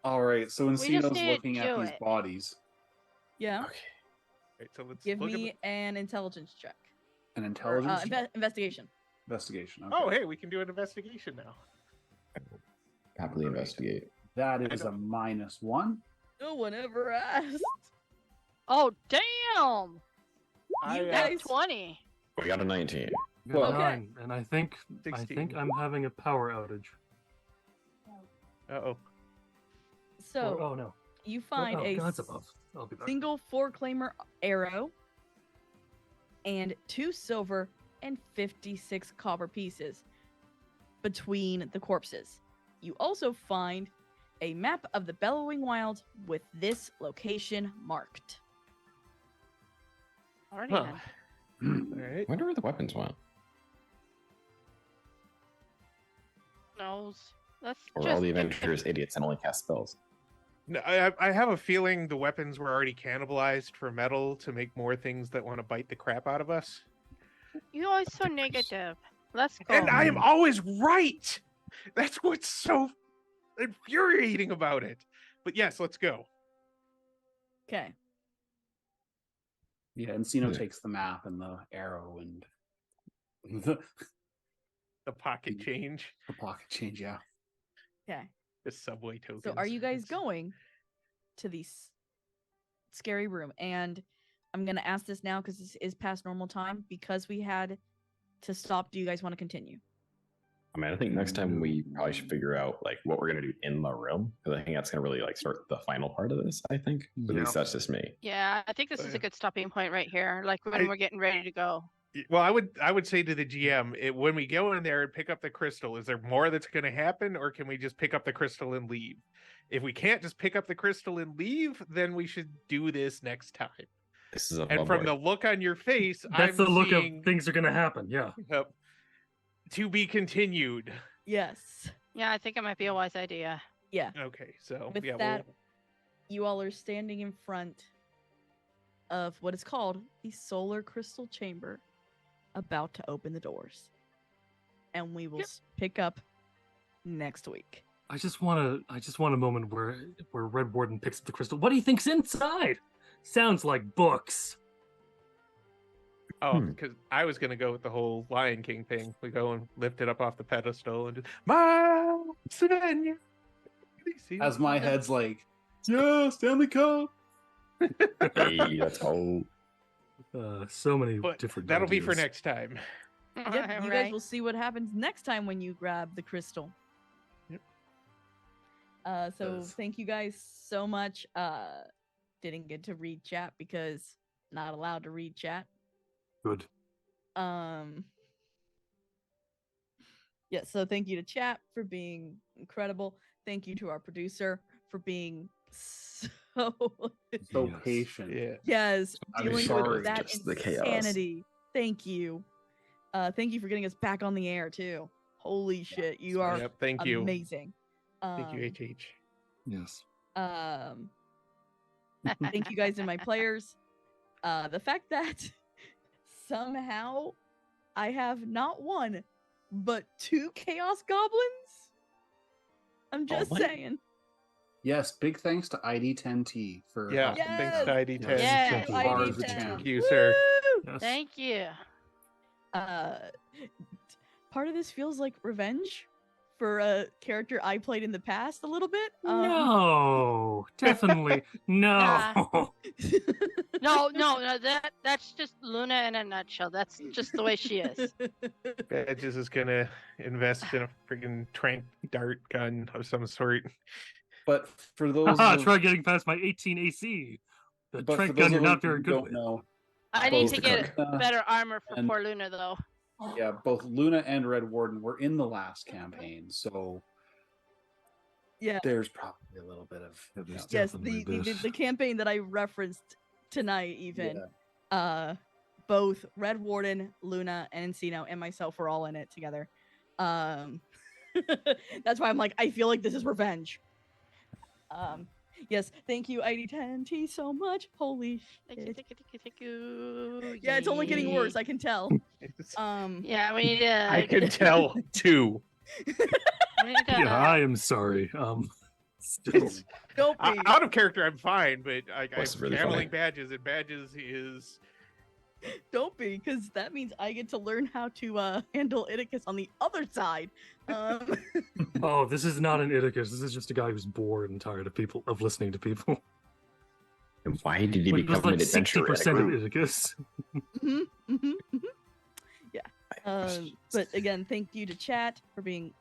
All right, so just Encino's need to looking at do these it. bodies. Yeah. Okay. Right, so let's Give look me at an intelligence check. An Or, intelligence investigation. investigation. the... Okay. Oh, hey, we can do an investigation now. Happily investigate. That I is a don't- -1. No one ever asked. Oh, damn! I, You That's guys- 20. We got a 19. I got Well- 9, and I think 16. I'm having a power outage. Uh-oh. So oh no! you find a God's above. I'll be back. single 4-claimer arrow and 2 silver and 56 copper pieces between the corpses. You also find a map of the Bellowing Wild with this location marked. Already Huh. then. All right. Wonder where the weapons went. Knows. Let's Or just all the give- adventurers idiots and only cast spells. No, I have a feeling the weapons were already cannibalized for metal to make more things that want to bite the crap out of us. You always so negative. Let's go. And I am always right. That's what's so infuriating about it. But yes, let's go. Okay. Yeah, Encino Yeah. takes the map and the arrow and the The pocket change, pocket change. Yeah. Okay. the subway tokens. So are you guys It's- going to the scary room? And I'm going to ask this now because this is past normal time because we had to stop. Do you guys want to continue? I mean, I think next time we probably should figure out like what we're gonna do in the room because I think that's gonna really like start the final part of this. I think at Yeah. least that's just me. Yeah, I think this is a good stopping point right here. Like when I- we're getting ready to go. Well, I would say to the GM, when we go in there and pick up the crystal, is there more that's going to happen, or can we just pick up the crystal and leave? If we can't just pick up the crystal and leave, then we should do this next time. This is a And from the look on your face, That's I'm the look seeing, of things are gonna happen. Yeah. Yep. To be continued. Yes. Yeah, I think it might be a wise idea. Yeah. Okay, so With yeah, that, you all are standing in front of what is called the Solar Crystal Chamber, about to open the doors. And we will pick up next week. I just want a moment where Red Warden picks up the crystal. What do you think's inside? Sounds like books. Oh, because I was gonna go with the whole Lion King thing. We go and lift it up off the pedestal and just As my head's like, yeah, Stanley Cup. Hey, that's all. So many But different. that'll be for ideas. next time. Yep, you guys Right? will see what happens next time when you grab the crystal. Yep. So Does. thank you guys so much. Didn't get to read chat because not allowed to read chat. Good. Yeah, so thank you to chat for being incredible. Thank you to our producer for being so So Yes. patient. Yeah. yes, I'm dealing sorry. with that Just the chaos. insanity. Thank you. Thank you for getting us back on the air too. Holy shit, you are Yep. Thank you. amazing. Thank you, HH. Yes. Thank you guys and my players. The fact that somehow I have not one, but 2 Chaos Goblins. I'm just Only? saying. Yes, big thanks to ID10T for Yeah, helping Yes. thanks to ID10. Yes. Thank you. Hard as a ID10. champ. Thank you, sir. Woo! Yes. Thank you. Part of this feels like revenge for a character I played in the past a little bit. No, definitely no. No, that's just Luna in a nutshell. That's just the way she is. Badges is gonna invest in a freaking trank dart gun of some sort. But for those Haha, of, try getting past my 18 AC. The but for Trent those gun you're of not us very who good don't with. know, I need both to get Luna better armor for and- poor Luna, though. yeah, both Luna and Red Warden were in the last campaign, so Yeah. there's probably a little bit of There's Yes, definitely the this. campaign that I referenced tonight, even. yeah. Both Red Warden, Luna, and Encino and myself were all in it together. That's why I'm like, I feel like this is revenge. Yes, thank you, ID10T, so much. Holy Thank you, shit. thank you. Yeah, it's only getting worse, I can tell. Yeah, we need to. I can tell too. We need to, Yeah, I am sorry. Still, Don't be. Out of character, I'm fine, but I'm That's really channeling funny. badges, and badges is Don't be, because that means I get to learn how to handle Iticus on the other side. oh, this is not an Iticus. This is just a guy who's bored and tired of listening to people. And why did he When it was become like an adventurer? 60% of Iticus. Mhm, mhm, mhm. Yeah. But again, thank you to chat for being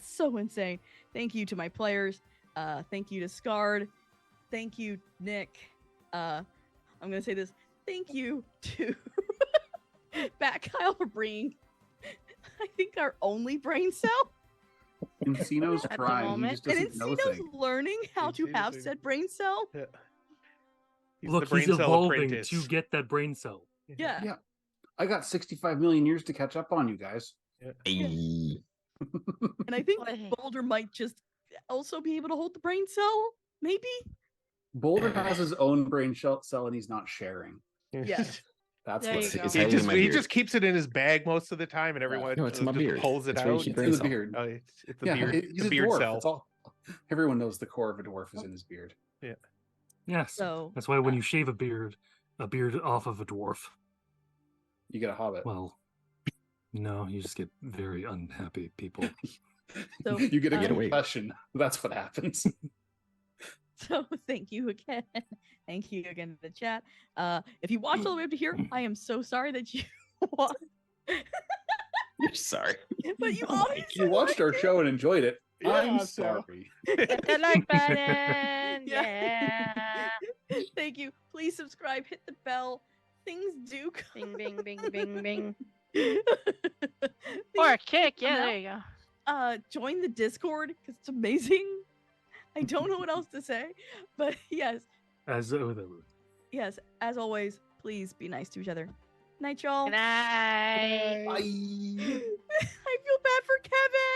so insane. Thank you to my players. Thank you to Scarred. Thank you, Nick. I'm gonna say this. Thank you to Bat Kyle for bringing, I think, our only brain cell. Encino's At the trying. He moment. just And doesn't know Encino's things. learning how to Encino's have learning. said brain cell. he's Look, the brain he's cell evolving apprentice. to get that brain cell. Yeah. Yeah. I got 65 million years to catch up on you guys. Hey. And I think Boy. Boulder might just also be able to hold the brain cell. Maybe. Boulder has his own brain cell and he's not sharing. Yeah. That's There what you it go. is. He hiding in my He beard. just keeps it in his bag most of the time, and everyone No, it's in my just beard. pulls it That's where you out. keep It's in the brain cell. beard. Oh, it's the Yeah, beard, he's the a beard dwarf. cell. It's all. Everyone knows the core of a dwarf is in his beard. Yes. So That's why when you shave a beard off of a dwarf, You get a hobbit. well, no, you just get very unhappy people. So, you get a Get away. concussion. That's what happens. So thank you again. Thank you again to the chat. If you watched all the way up to here, I am so sorry that you watched. You're sorry. But you Oh my obviously You watched our show and enjoyed it. I'm Yeah, so- sorry. Hit the like button. Yeah. Yeah. Thank you. Please subscribe, hit the bell. Things do come. Bing, bing, bing, bing, bing. Things Or a kick. come Yeah, out. there you go. Join the Discord because it's amazing. I don't know what else to say, but yes, As as always, please be nice to each other. Night, y'all. Good night. Bye. I feel bad for Kevin.